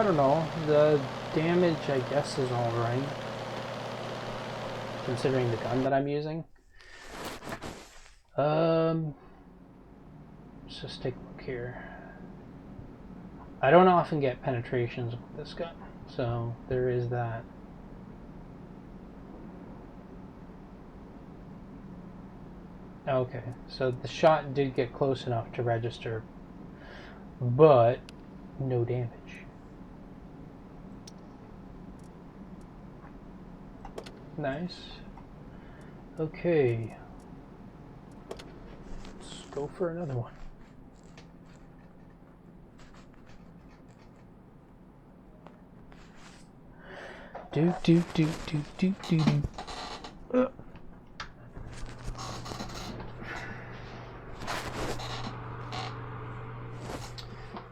don't know. The damage, I guess, is all right, considering the gun that I'm using. Let's just take a look here. I don't often get penetrations with this gun, so there is that. Okay, so the shot did get close enough to register, but no damage. Nice. Okay. Let's go for another one. Do do do do do do do.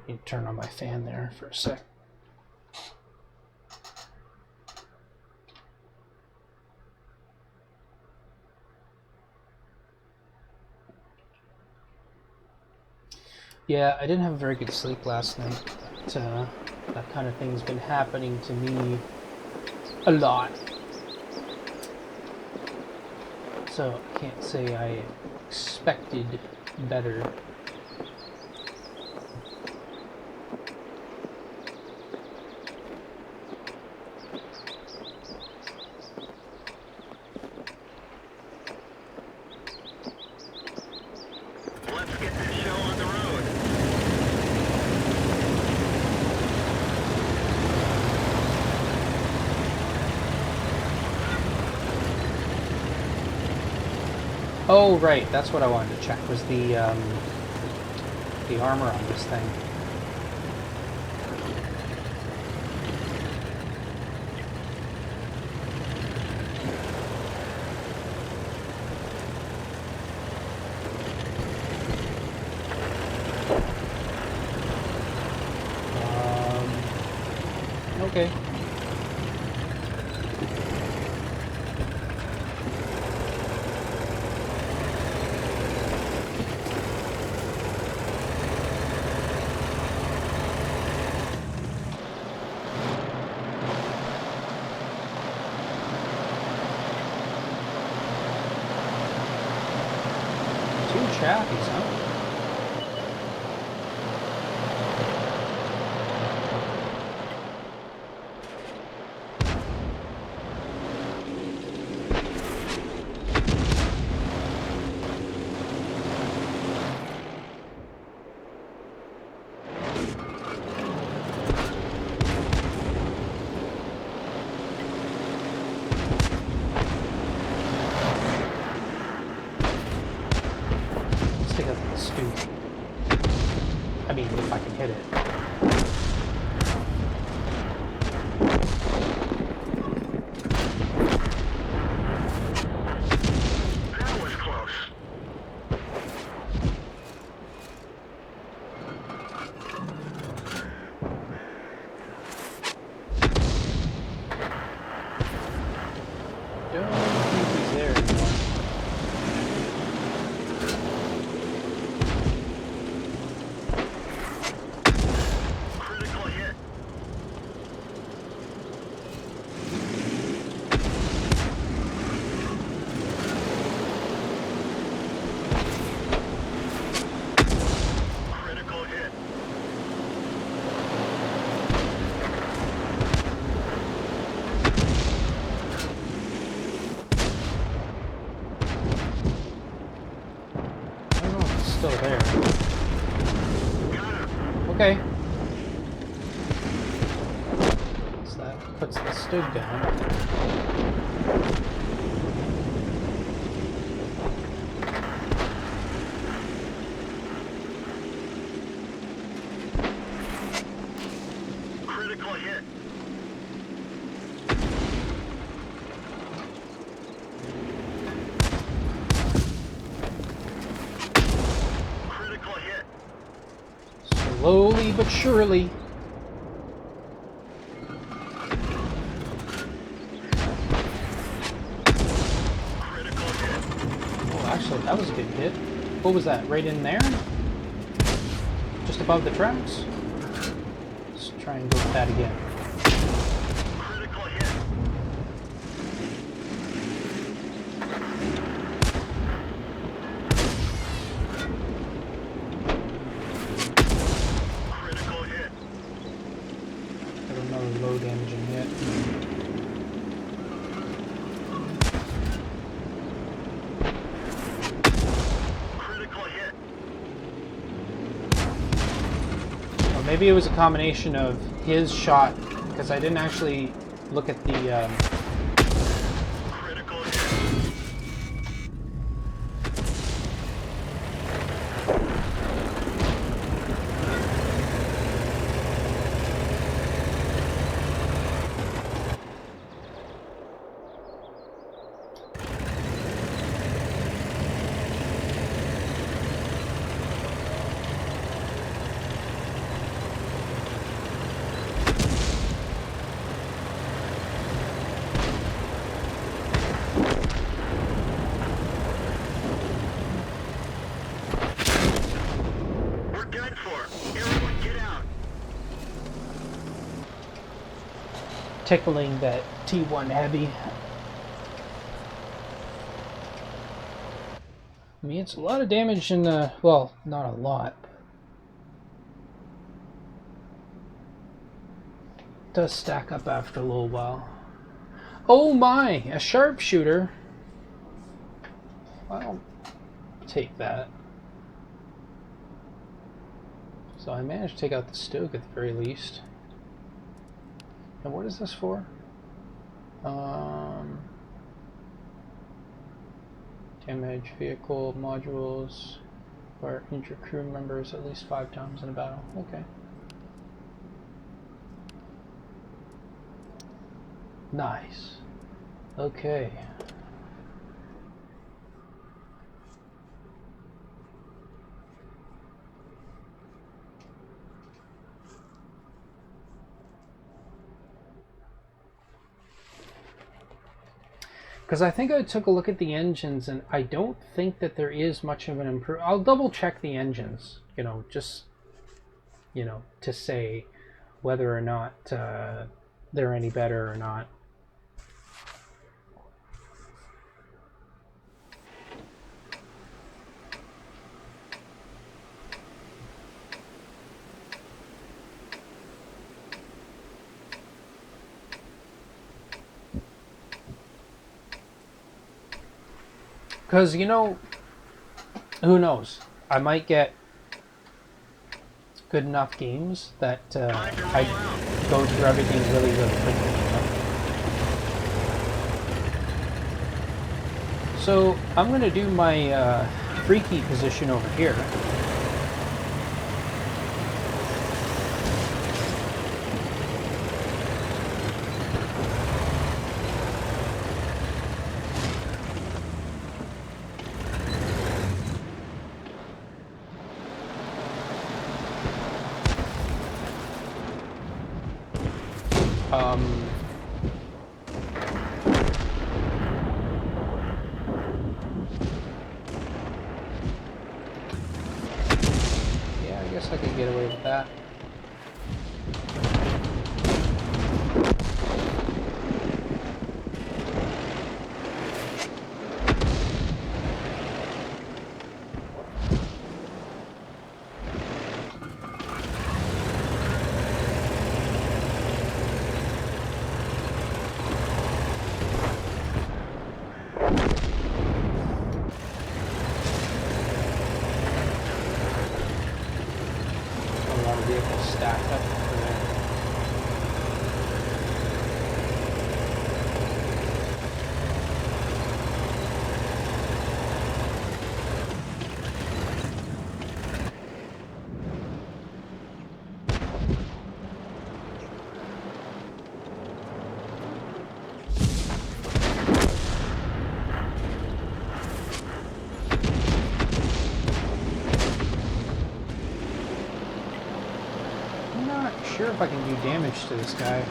Need to turn on my fan there for a sec. Yeah, I didn't have a very good sleep last night. But, that kind of thing's been happening to me a lot. So I can't say I expected better. Let's get this show on the road. Oh, right, that's what I wanted to check, was the armor on this thing. Okay. Two chappies, huh? Stick up the scoop. I mean, if I can hit it. That was close. Don't think he's there anymore. Critical hit. Critical hit. I don't know if it's still there. Got him. Okay. So that puts the stood down. Critical hit. Critical hit. Slowly but surely. Critical hit. Oh, actually, that was a good hit. What was that? Right in there? Just above the tracks? Let's try and go with that again. Critical hit. Critical hit. Got another low damaging hit. Critical hit. Or maybe it was a combination of his shot, because I didn't actually look at the... Critical hit. We're done for. Everyone get out. tickling that T1 heavy. I mean, it's a lot of damage in the... well, not a lot. It does stack up after a little while. Oh my! A sharpshooter! I'll take that. So I managed to take out the Stoke at the very least. And what is this for? Damage vehicle modules or injure crew members at least 5 times in a battle. Okay. Nice. Okay. Because I think I took a look at the engines, and I don't think that there is much of an improvement. I'll double check the engines, you know, just, you know, to say whether or not they're any better or not. Because, you know, who knows? I might get good enough games that I go through everything really, really quickly. You know? So, I'm going to do my freaky position over here. Yeah, I guess I could get away with that. Vehicles stacked up for that. Sure if I can do damage to this guy.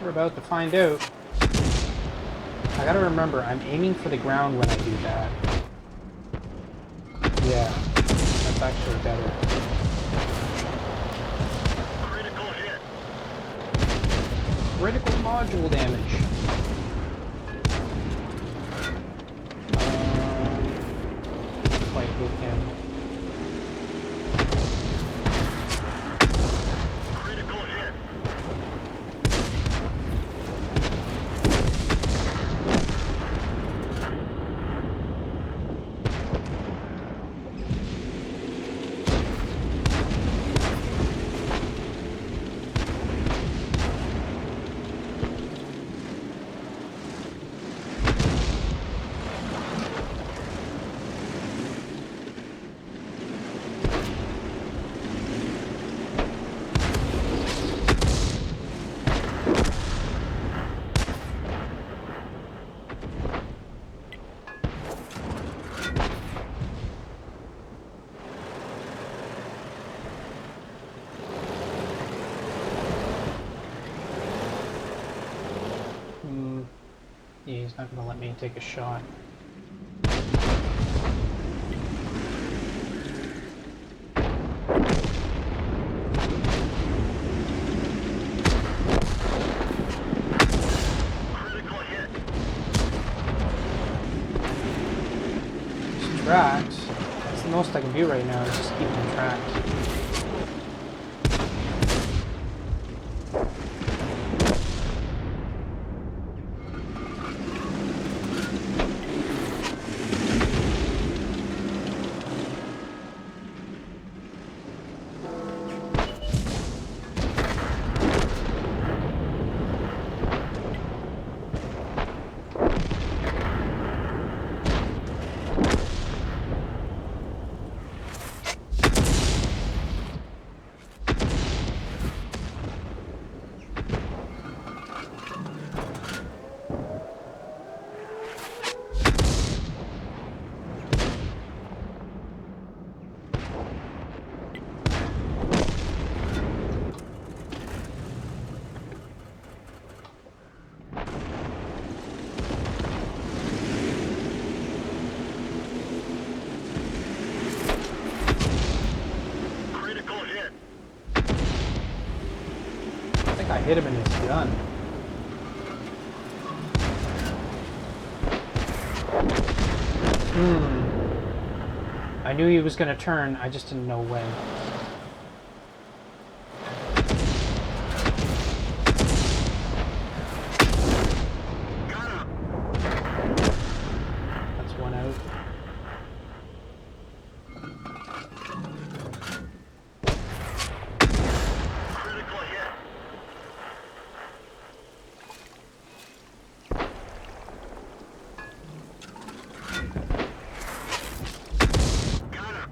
We're about to find out. I gotta remember, I'm aiming for the ground when I do that. Yeah, that's actually better. Critical hit. Critical module damage. Fight with him. Critical hit. Yeah, he's not gonna let me take a shot. Critical hit. Just tracks. That's the most I can do right now, is just keep them tracked. Critical hit. I think I hit him in his gun. I knew he was gonna turn, I just didn't know when. Got him. That's one out. Critical hit. Got him.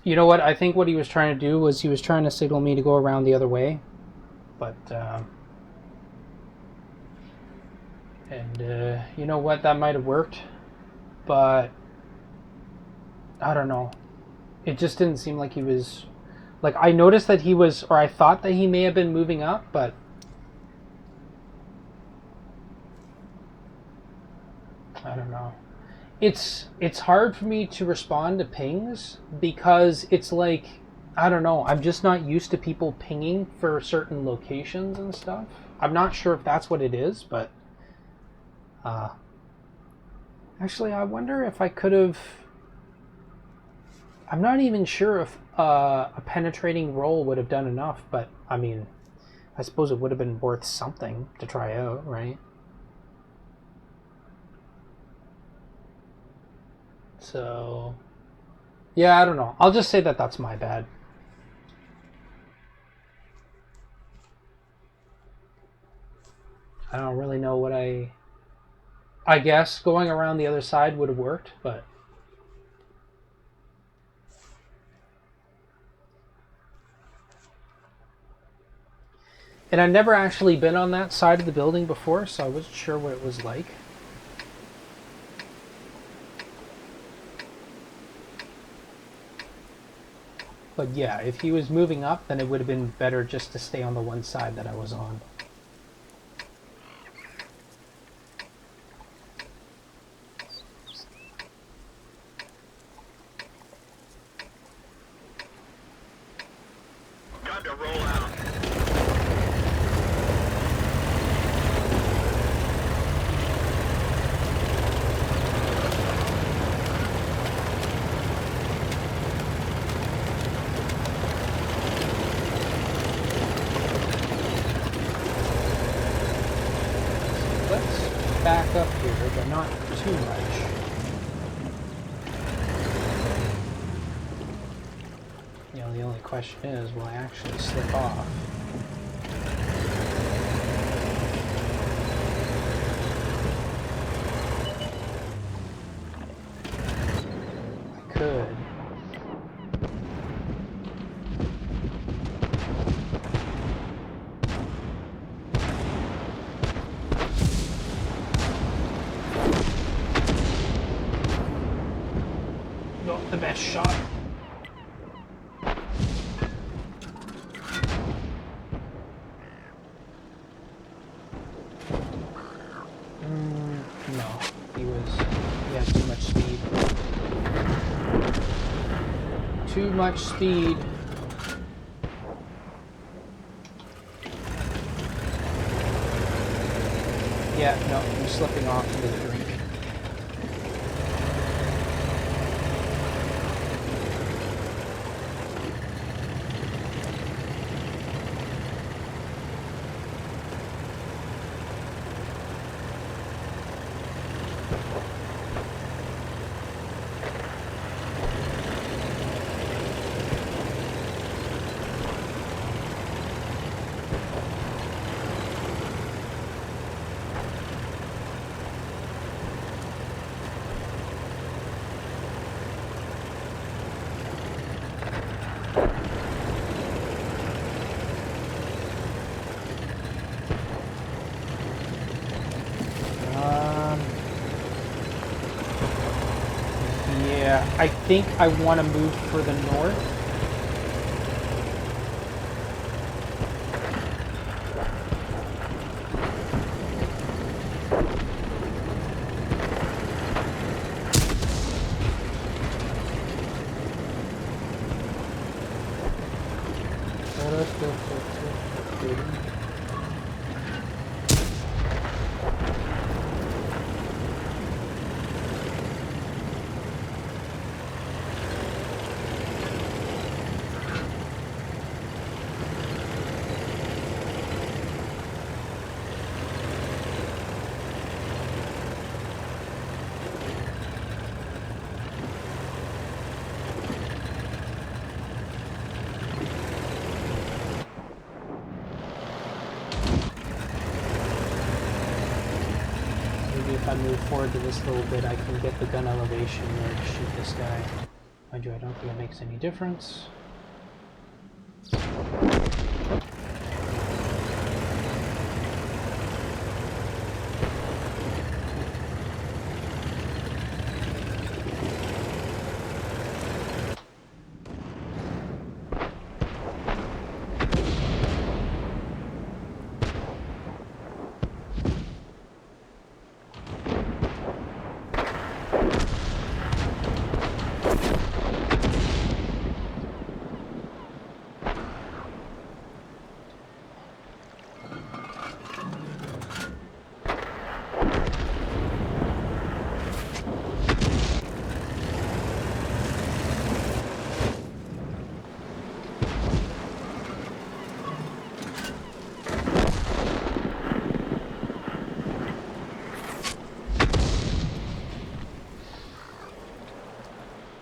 You know what? I think what he was trying to do was he was trying to signal me to go around the other way. But, you know what? That might have worked. But, I don't know. It just didn't seem like he was... Like, I noticed that he was... Or I thought that he may have been moving up, but... I don't know. It's hard for me to respond to pings because it's like, I don't know, I'm just not used to people pinging for certain locations and stuff. I'm not sure if that's what it is, but actually I wonder if I could have... I'm not even sure if a penetrating roll would have done enough, but I mean, I suppose it would have been worth something to try out, right? So, yeah, I don't know. I'll just say that that's my bad. I don't really know what I guess going around the other side would have worked, but... And I've never actually been on that side of the building before, so I wasn't sure what it was like. But yeah, if he was moving up, then it would have been better just to stay on the one side that I was on. Time to roll out. Let's back up here, but not too much. You know, the only question is, will I actually slip off? I could. Not the best shot. No, he had too much speed. Too much speed. Yeah, no, I'm slipping off into the drink. Yeah, I think I want to move further north. If I move forward to this little bit, I can get the gun elevation there to shoot this guy. Mind you, I don't think it makes any difference.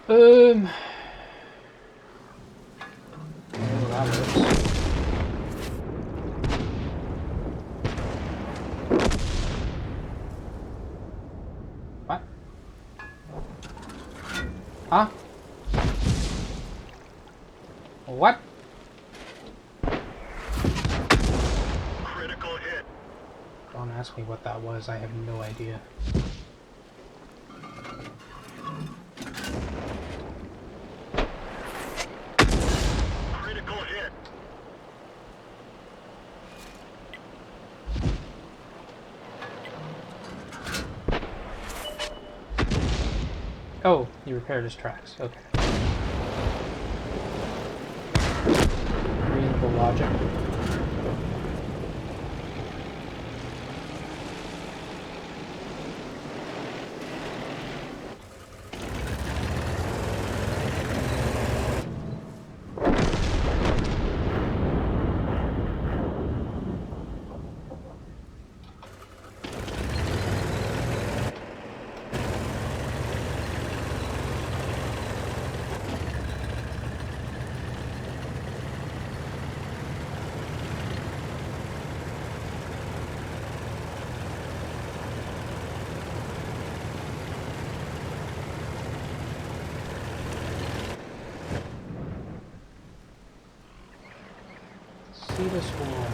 Well, that works. What? Huh? What? Critical hit. Don't ask me what that was. I have no idea. Critical hit. Oh, you repaired his tracks. Okay. Reasonable logic. See this one.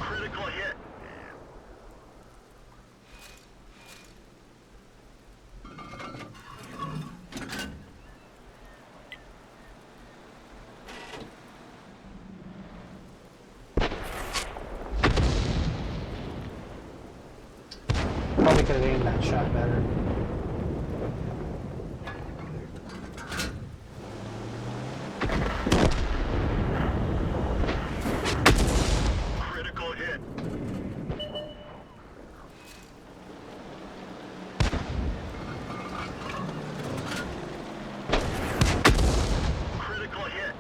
Critical hit. Probably could have aimed that shot better. Critical hit. Critical hit.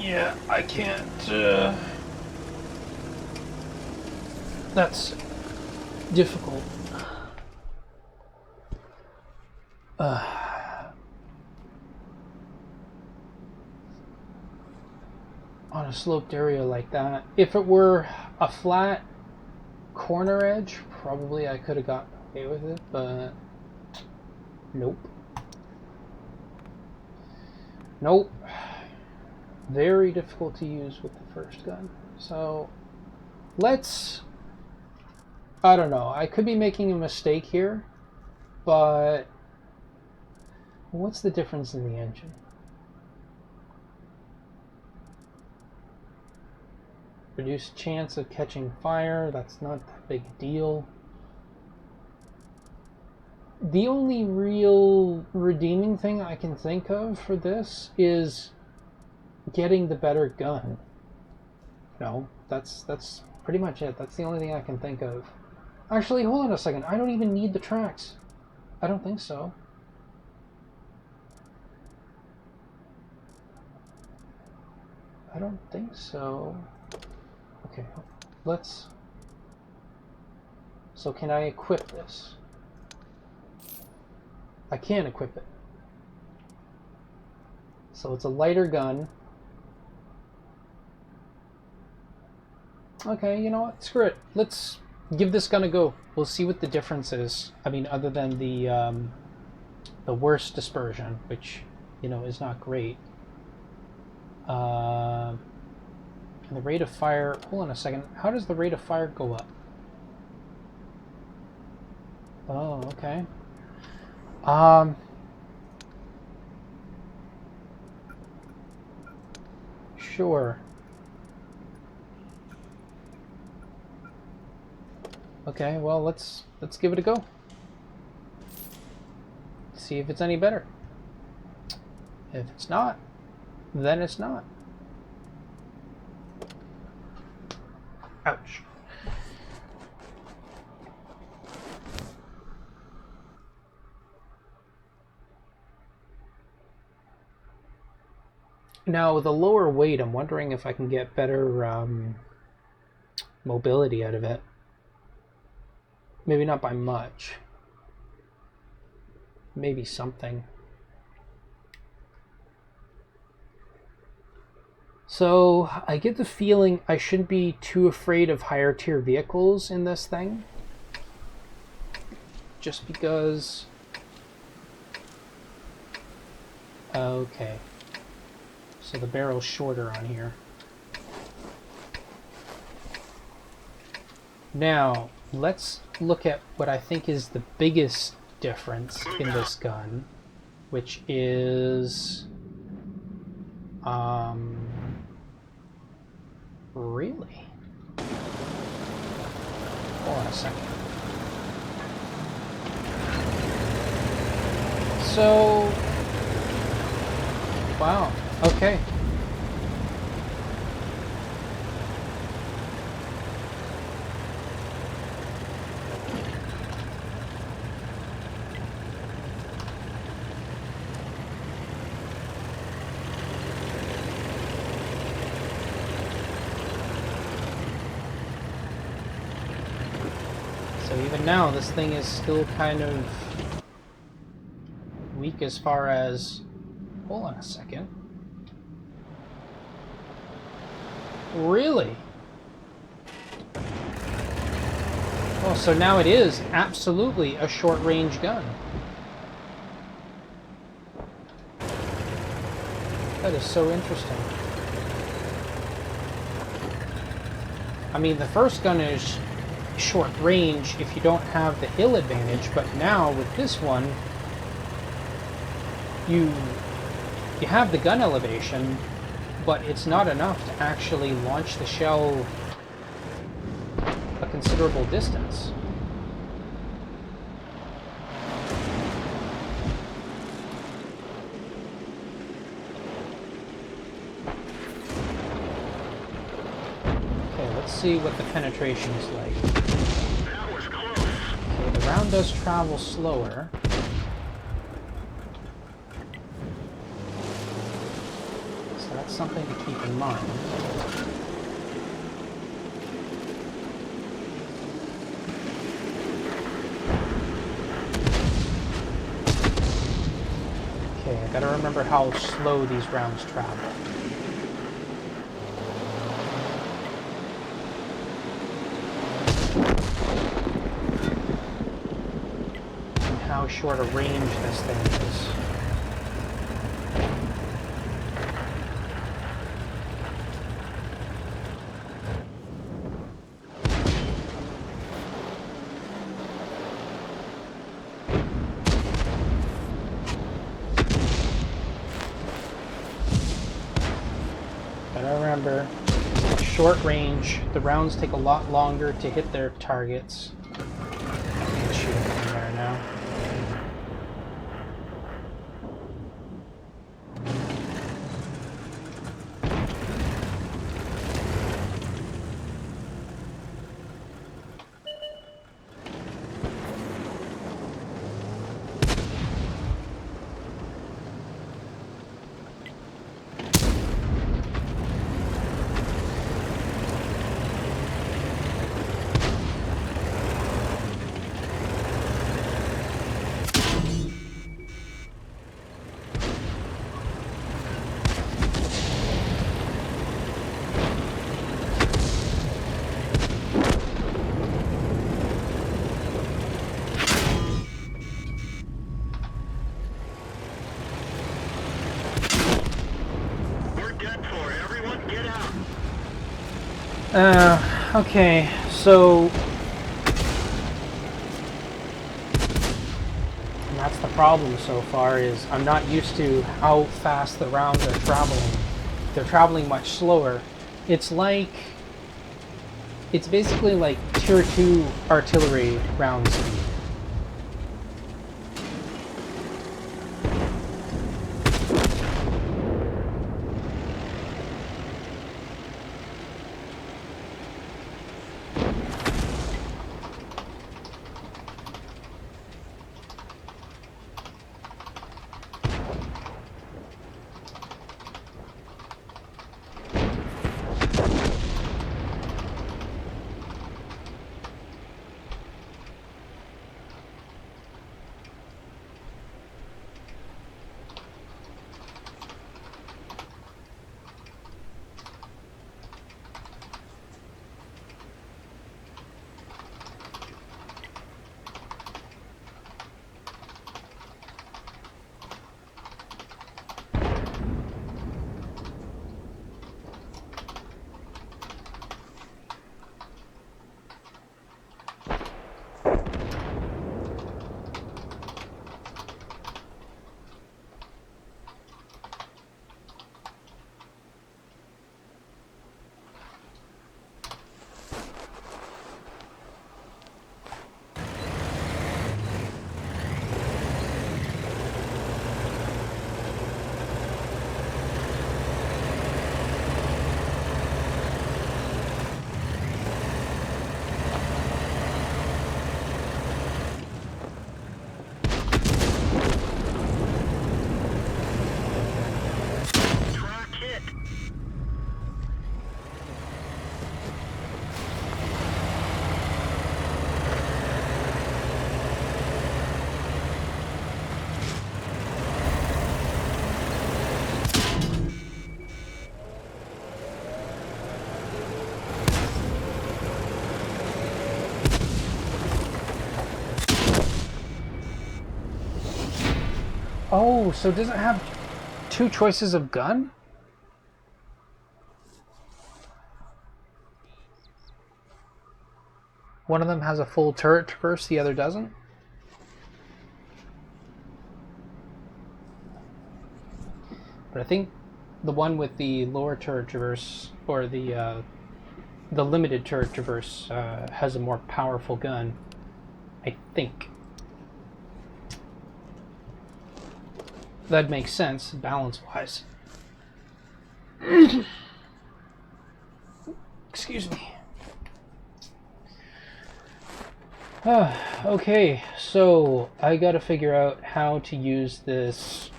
Yeah, I can't, that's difficult. On a sloped area like that. If it were a flat corner edge, probably I could have got away with it, but nope. Nope. Very difficult to use with the first gun. So let's, I don't know, I could be making a mistake here, but what's the difference in the engine? Reduced chance of catching fire, that's not that big a deal. The only real redeeming thing I can think of for this is getting the better gun. No, that's pretty much it. That's the only thing I can think of. Actually, hold on a second. I don't even need the tracks. I don't think so. I don't think so. Okay, let's... So can I equip this? I can't equip it. So it's a lighter gun. Okay, you know what? Screw it. Let's give this gun a go. We'll see what the difference is. I mean, other than the worst dispersion, which, you know, is not great. And the rate of fire... Hold on a second. How does the rate of fire go up? Oh, okay. Sure. Okay, well, let's give it a go. See if it's any better. If it's not, then it's not. Ouch. Now, with a lower weight, I'm wondering if I can get better mobility out of it. Maybe not by much. Maybe something. So, I get the feeling I shouldn't be too afraid of higher tier vehicles in this thing. Just because... Okay. So the barrel's shorter on here. Now, let's look at what I think is the biggest difference in this gun, which is... Really? Hold on a second. So... Wow. Okay. So even now, this thing is still kind of weak as far as... Hold on a second. Really? Oh, so now it is absolutely a short-range gun. That is so interesting. I mean, the first gun is short range if you don't have the hill advantage, but now with this one, you have the gun elevation, but it's not enough to actually launch the shell a considerable distance. Okay, let's see what the penetration is like. That was close. Okay, the round does travel slower. So that's something to keep in mind. Okay, I gotta remember how slow these rounds travel. And how short a range this thing is. Remember, short range, the rounds take a lot longer to hit their targets. Let's shoot it from there now. Okay, so and that's the problem so far is I'm not used to how fast the rounds are traveling. They're traveling much slower. It's basically like tier 2 artillery round speed. Oh, so does it have two choices of gun? One of them has a full turret traverse, the other doesn't? But I think the one with the lower turret traverse, or the limited turret traverse, has a more powerful gun. I think. That makes sense, balance-wise. Excuse me. Okay, so I gotta figure out how to use this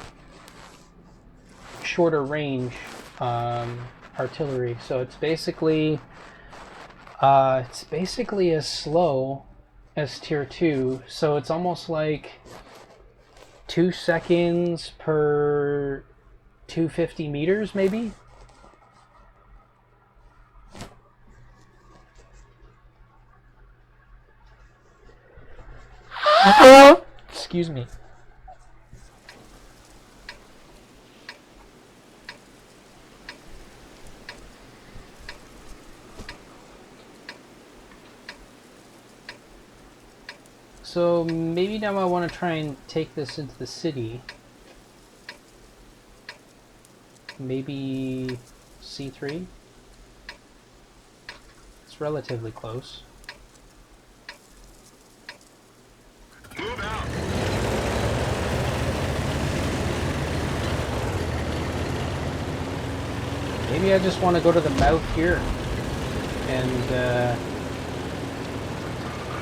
shorter range artillery. So it's basically as slow as tier 2. So it's almost like 2 seconds per 250 meters, maybe. Excuse me. So maybe now I want to try and take this into the city. Maybe C3? It's relatively close. Move out. Maybe I just want to go to the mouth here. And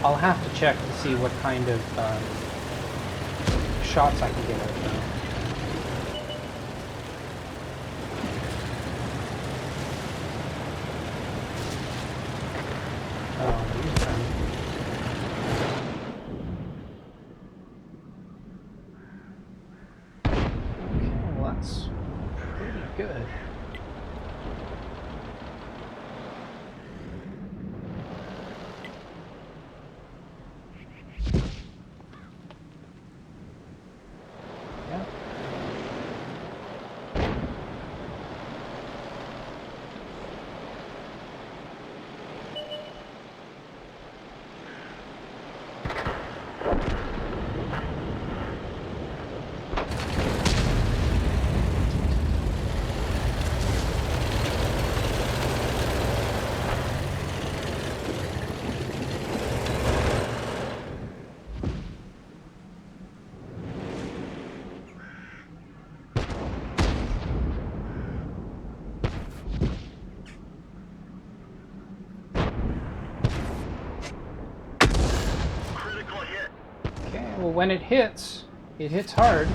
I'll have to check to see what kind of shots I can get out of them. Oh, these are... Okay, well that's pretty good. Well, when it hits hard.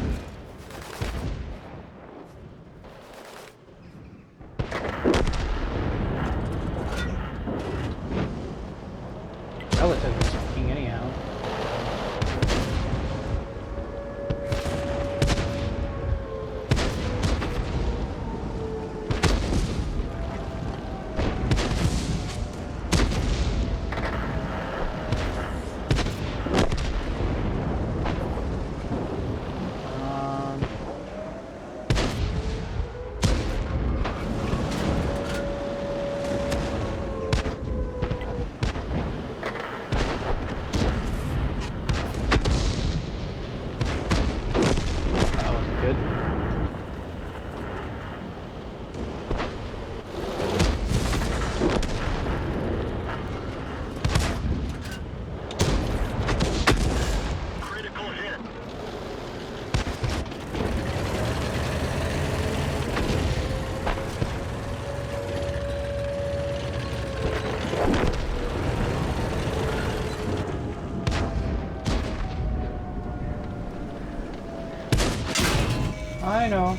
Relatively speaking, anyhow. I know.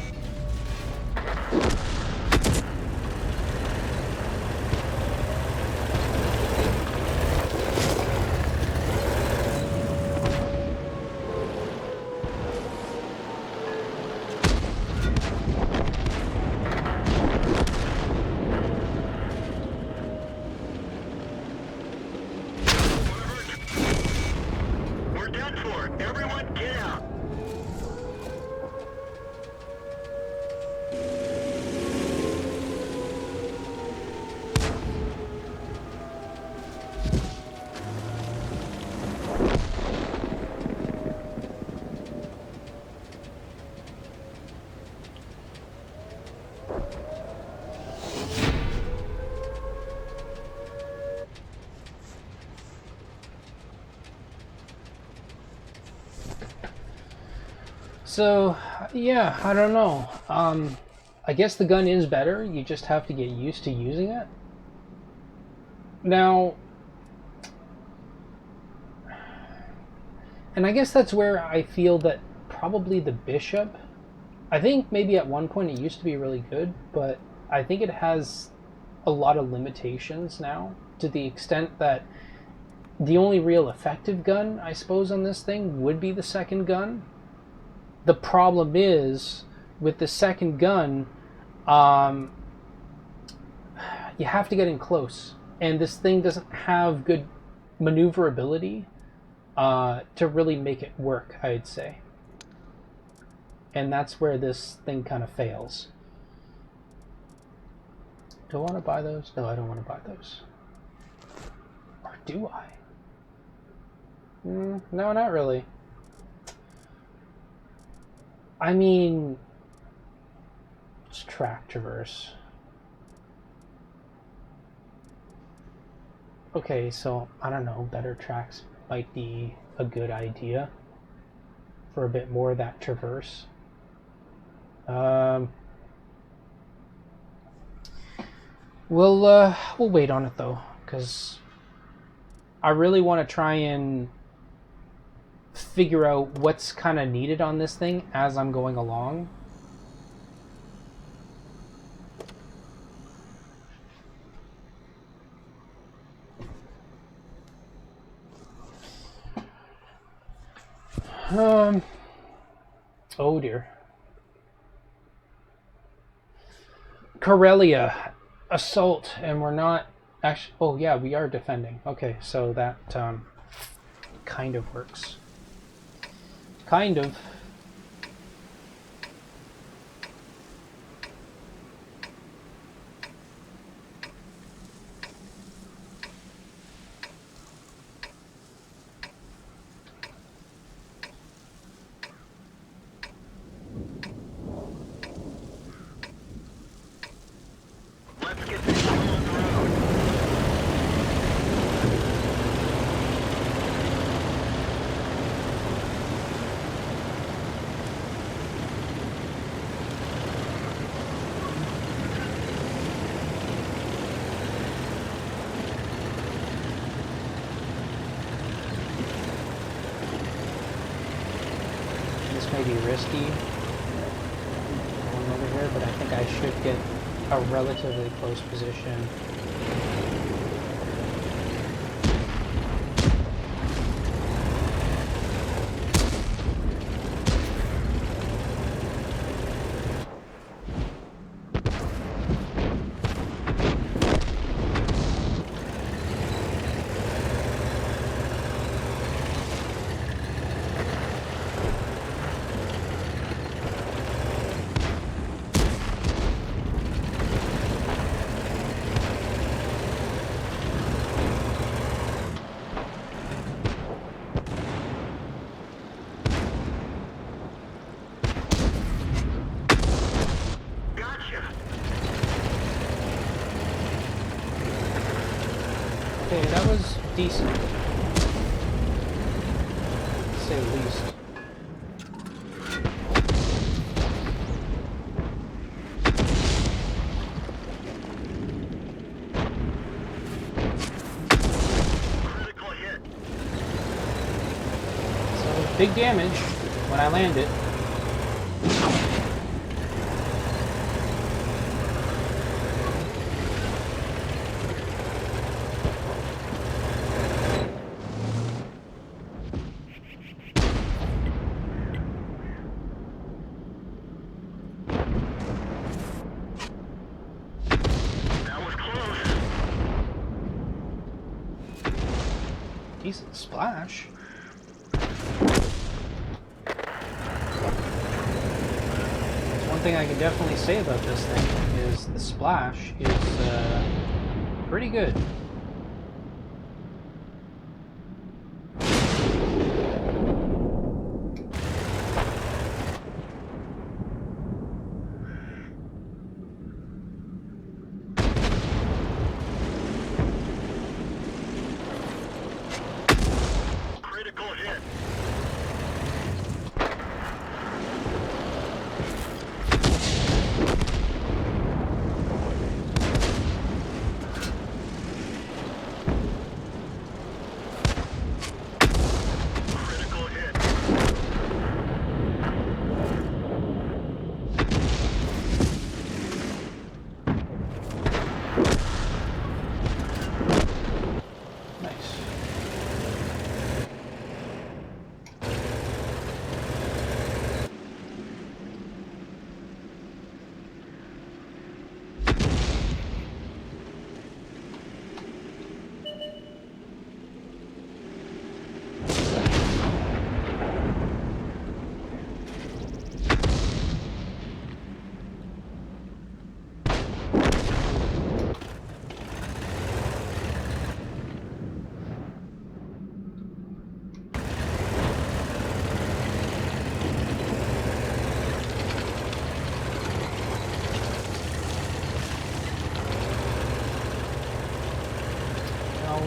We're done for. Everyone get out. So, yeah, I don't know. I guess the gun is better. You just have to get used to using it. Now, and I guess that's where I feel that probably the Bishop, I think maybe at one point it used to be really good, but I think it has a lot of limitations now, to the extent that the only real effective gun, I suppose, on this thing would be the second gun. The problem is, with the second gun, you have to get in close, and this thing doesn't have good maneuverability to really make it work, I'd say. And that's where this thing kind of fails. Do I want to buy those? No, I don't want to buy those. Or do I? No, not really. I mean, it's track traverse. Okay, so I don't know, better tracks might be a good idea for a bit more of that traverse. We'll wait on it though, because I really want to try and figure out what's kind of needed on this thing as I'm going along. Oh dear. Corellia assault, and we're not actually. Oh yeah, we are defending. Okay, so that kind of works. Kind of. Let's get this show on the road. This may be risky going over here, but I think I should get a relatively close position. Okay, that was decent, to say the least. Critical hit. So, big damage when I land it. That was close. Decent splash. One thing I can definitely say about this thing is the splash is pretty good. Critical hit.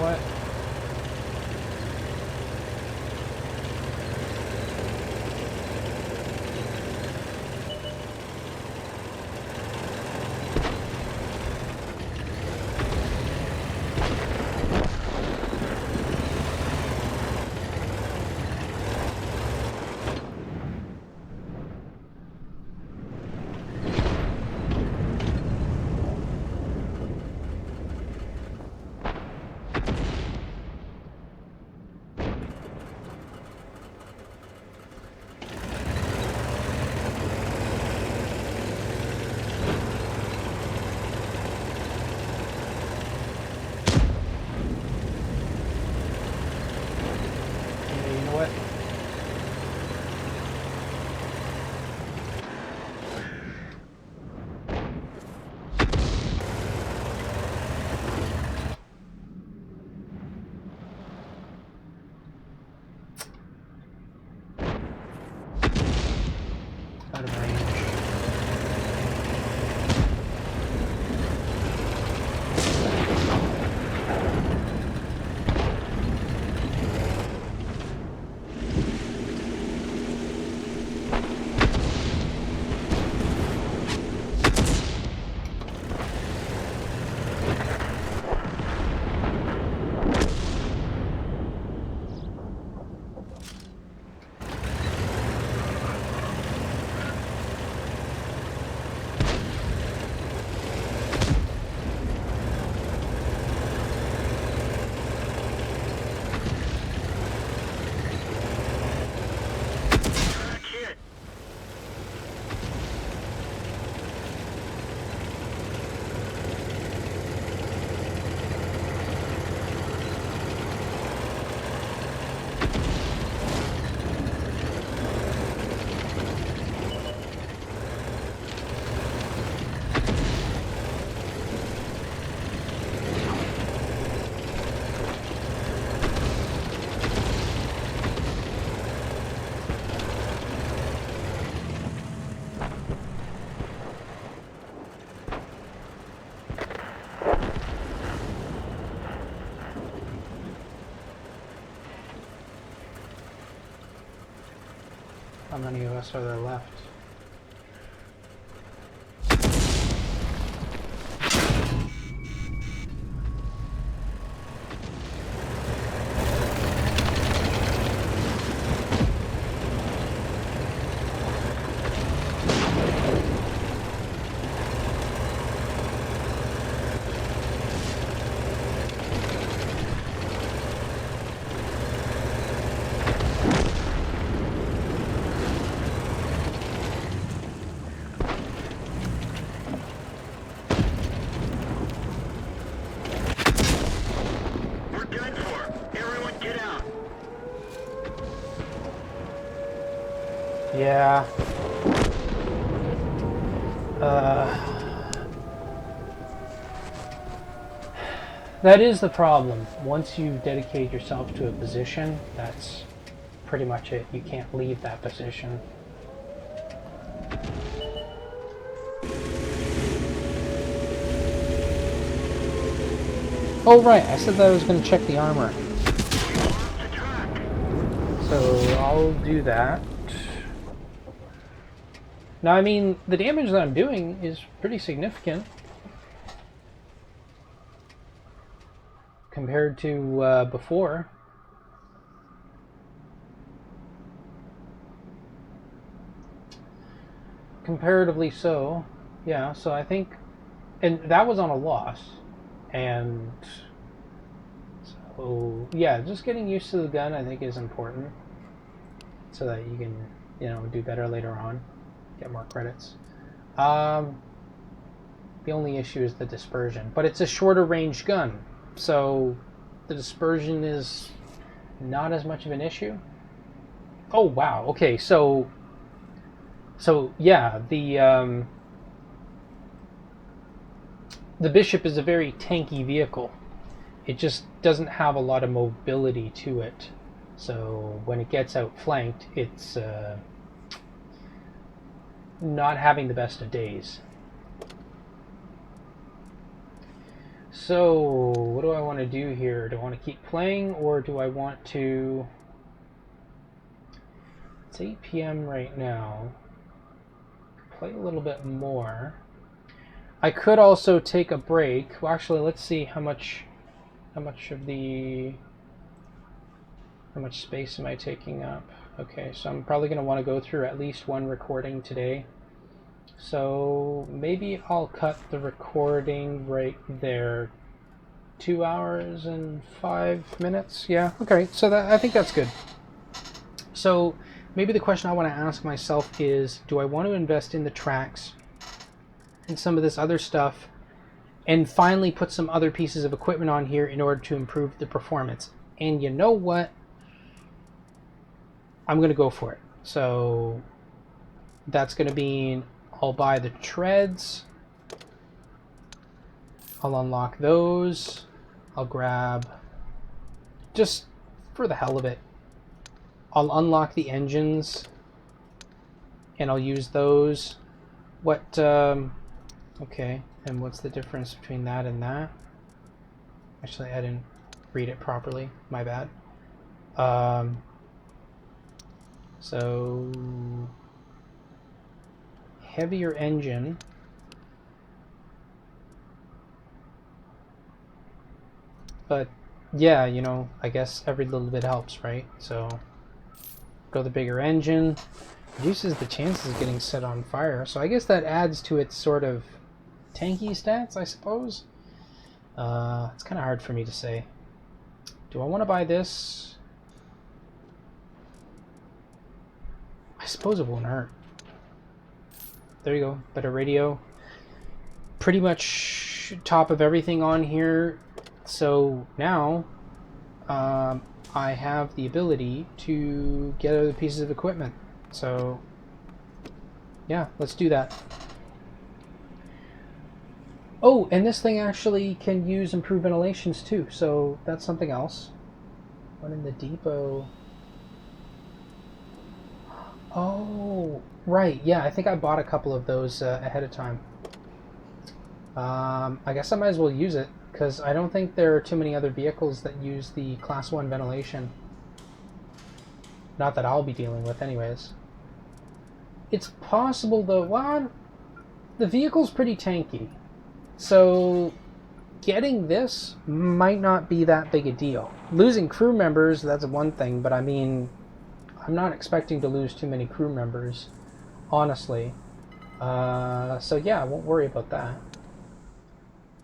know what? Out of range. How many of us are there left? Yeah. That is the problem. Once you dedicate yourself to a position, that's pretty much it. You can't leave that position. Oh right, I said that I was going to check the armor. So I'll do that. Now, I mean, the damage that I'm doing is pretty significant compared to before. Comparatively so, yeah, so I think, and that was on a loss, and so, yeah, just getting used to the gun I think is important, so that you can, you know, do better later on, get more credits. The only issue is the dispersion, but it's a shorter range gun, so the dispersion is not as much of an issue. Oh wow, okay, so yeah, the Bishop is a very tanky vehicle. It just doesn't have a lot of mobility to it. So when it gets outflanked, it's not having the best of days. So, what do I want to do here? Do I want to keep playing, or do I want to... It's 8 p.m. right now. Play a little bit more. I could also take a break. Well, actually, let's see how much space am I taking up? Okay, so I'm probably going to want to go through at least one recording today. So maybe I'll cut the recording right there. 2 hours and 5 minutes. Yeah, okay, so I think that's good. So maybe the question I want to ask myself is, do I want to invest in the tracks and some of this other stuff and finally put some other pieces of equipment on here in order to improve the performance? And you know what? I'm going to go for it. So that's going to mean I'll buy the treads. I'll unlock those. I'll grab, just for the hell of it, I'll unlock the engines and I'll use those. What, okay, and what's the difference between that and that? Actually, I didn't read it properly, my bad. So, heavier engine. But, yeah, you know, I guess every little bit helps, right? So, go the bigger engine. Reduces the chances of getting set on fire. So I guess that adds to its sort of tanky stats, I suppose. It's kind of hard for me to say. Do I want to buy this? I suppose it won't hurt. There you go. Better radio. Pretty much top of everything on here. So now I have the ability to get other pieces of equipment. So yeah, let's do that. Oh, and this thing actually can use improved ventilations too, so that's something else. One in the depot. Oh, right, yeah, I think I bought a couple of those ahead of time. I guess I might as well use it, because I don't think there are too many other vehicles that use the Class 1 ventilation. Not that I'll be dealing with anyways. It's possible though, well, the vehicle's pretty tanky. So getting this might not be that big a deal. Losing crew members, that's one thing, but I mean, I'm not expecting to lose too many crew members, honestly. So yeah, I won't worry about that.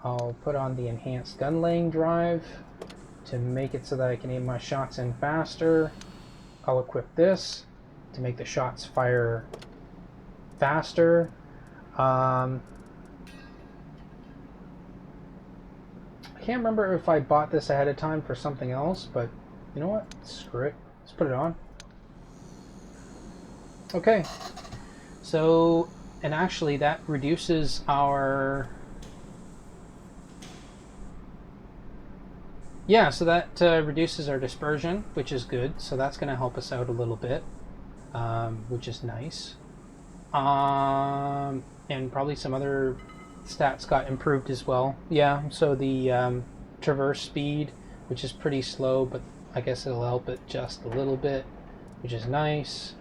I'll put on the enhanced gun laying drive to make it so that I can aim my shots in faster. I'll equip this to make the shots fire faster. I can't remember if I bought this ahead of time for something else, but you know what? Screw it. Let's put it on. Okay. So, and actually that reduces our... Yeah, so that reduces our dispersion, which is good. So that's going to help us out a little bit, which is nice. And probably some other stats got improved as well. Yeah, so the traverse speed, which is pretty slow, but I guess it'll help it just a little bit, which is nice.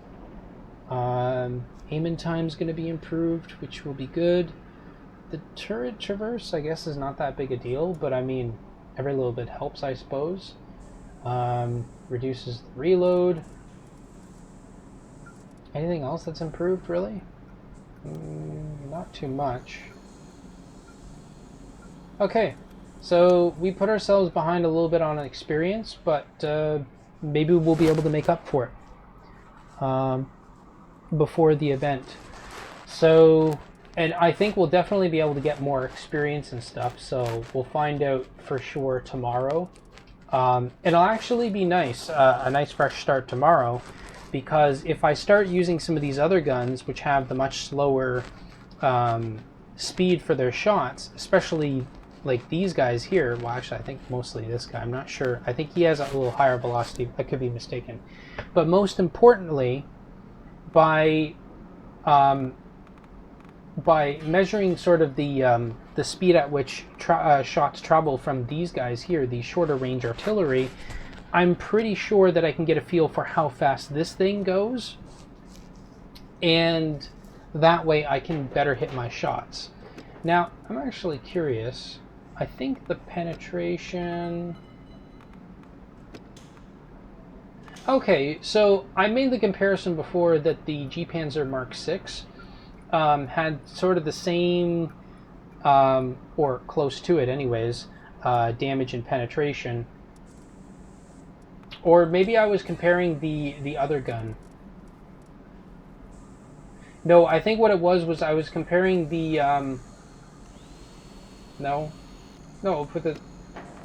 Aiming time is going to be improved, which will be good. The turret traverse, I guess, is not that big a deal, but I mean, every little bit helps, I suppose. Reduces the reload. Anything else that's improved, really? Not too much. Okay, so we put ourselves behind a little bit on experience, but maybe we'll be able to make up for it before the event. So, and I think we'll definitely be able to get more experience and stuff, so we'll find out for sure tomorrow. It'll actually be nice, a nice fresh start tomorrow, because if I start using some of these other guns, which have the much slower speed for their shots, especially like these guys here, well actually I think mostly this guy, I'm not sure, I think he has a little higher velocity, I could be mistaken. But most importantly, by by measuring sort of the speed at which shots travel from these guys here, the shorter range artillery, I'm pretty sure that I can get a feel for how fast this thing goes, and that way I can better hit my shots. Now, I'm actually curious. I think the penetration... Okay, so I made the comparison before that the G-Panzer Mark VI had sort of the same, or close to it anyways, damage and penetration. Or maybe I was comparing the other gun. No, I think what it was I was comparing the, no, for the,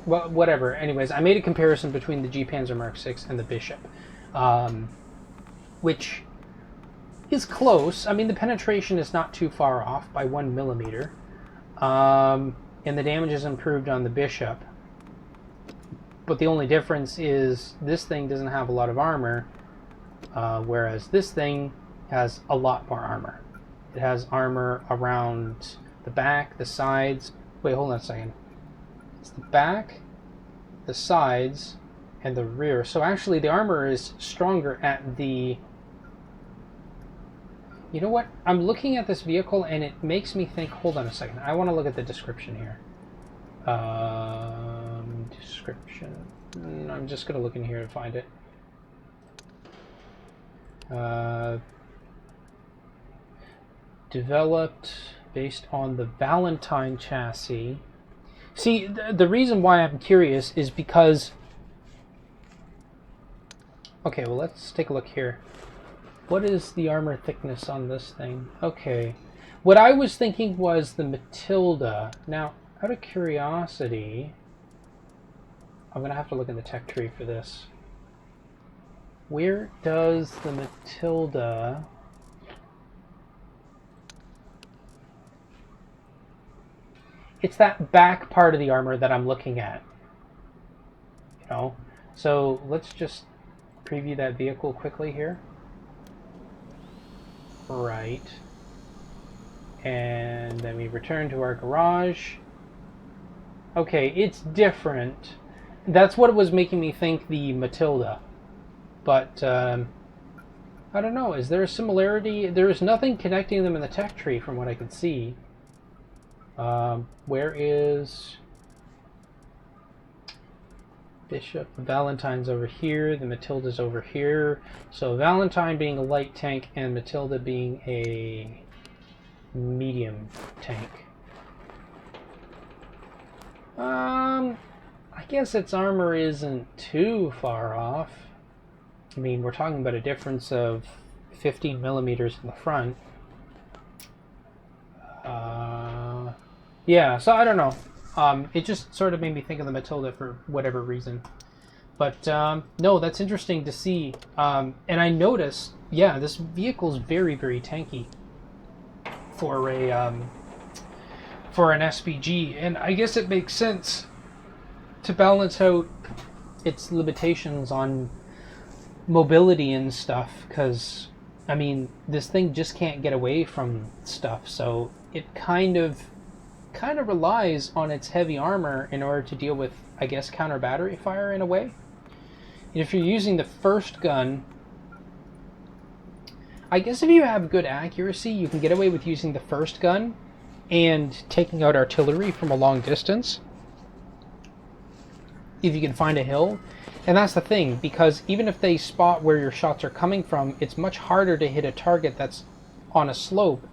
well, whatever. Anyways, I made a comparison between the G-Panzer Mark VI and the Bishop, which is close. I mean, the penetration is not too far off by 1 millimeter, and the damage is improved on the Bishop. But the only difference is this thing doesn't have a lot of armor, whereas this thing has a lot more armor. It has armor around the back, the sides. Wait, hold on a second. It's the back, the sides, and the rear. So actually the armor is stronger at the... You know what? I'm looking at this vehicle and it makes me think... Hold on a second. I want to look at the description here. Description. I'm just going to look in here to find it. Developed based on the Valentine chassis. See, the reason why I'm curious is because... Okay, well, let's take a look here. What is the armor thickness on this thing? Okay. What I was thinking was the Matilda. Now, out of curiosity, I'm going to have to look in the tech tree for this. Where does the Matilda... It's that back part of the armor that I'm looking at. You know? So let's just preview that vehicle quickly here. Right. And then we return to our garage. Okay, it's different. That's what was making me think the Matilda. But, I don't know. Is there a similarity? There is nothing connecting them in the tech tree from what I could see. Where is Bishop? Valentine's over here. The Matilda's over here. So Valentine being a light tank and Matilda being a medium tank. I guess its armor isn't too far off. I mean, we're talking about a difference of 15 millimeters in the front. Yeah, so I don't know. It just sort of made me think of the Matilda for whatever reason. But no, that's interesting to see. And I noticed, yeah, this vehicle is very, very tanky for an SPG, and I guess it makes sense to balance out its limitations on mobility and stuff. Because I mean, this thing just can't get away from stuff, so it kind of relies on its heavy armor in order to deal with, I guess, counter battery fire in a way. And if you're using the first gun, I guess if you have good accuracy, you can get away with using the first gun and taking out artillery from a long distance if you can find a hill. And that's the thing, because even if they spot where your shots are coming from, it's much harder to hit a target that's on a slope,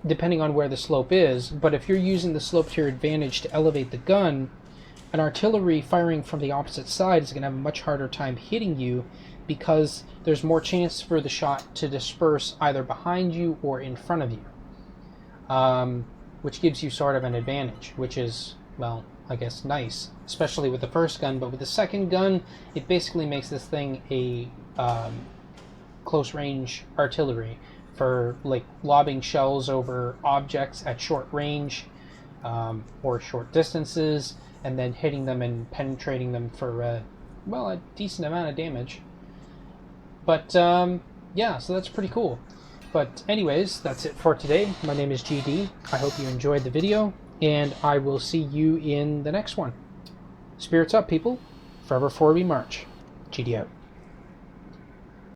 depending on where the slope is. But if you're using the slope to your advantage to elevate the gun, an artillery firing from the opposite side is going to have a much harder time hitting you, because there's more chance for the shot to disperse either behind you or in front of you, which gives you sort of an advantage, which is, well, I guess nice, especially with the first gun. But with the second gun, it basically makes this thing a close range artillery for like lobbing shells over objects at short range or short distances, and then hitting them and penetrating them for well, a decent amount of damage. But yeah, so that's pretty cool. But anyways, that's it for today. My name is GD. I hope you enjoyed the video, and I will see you in the next one. Spirits up, people. Forever forward we march. GD out.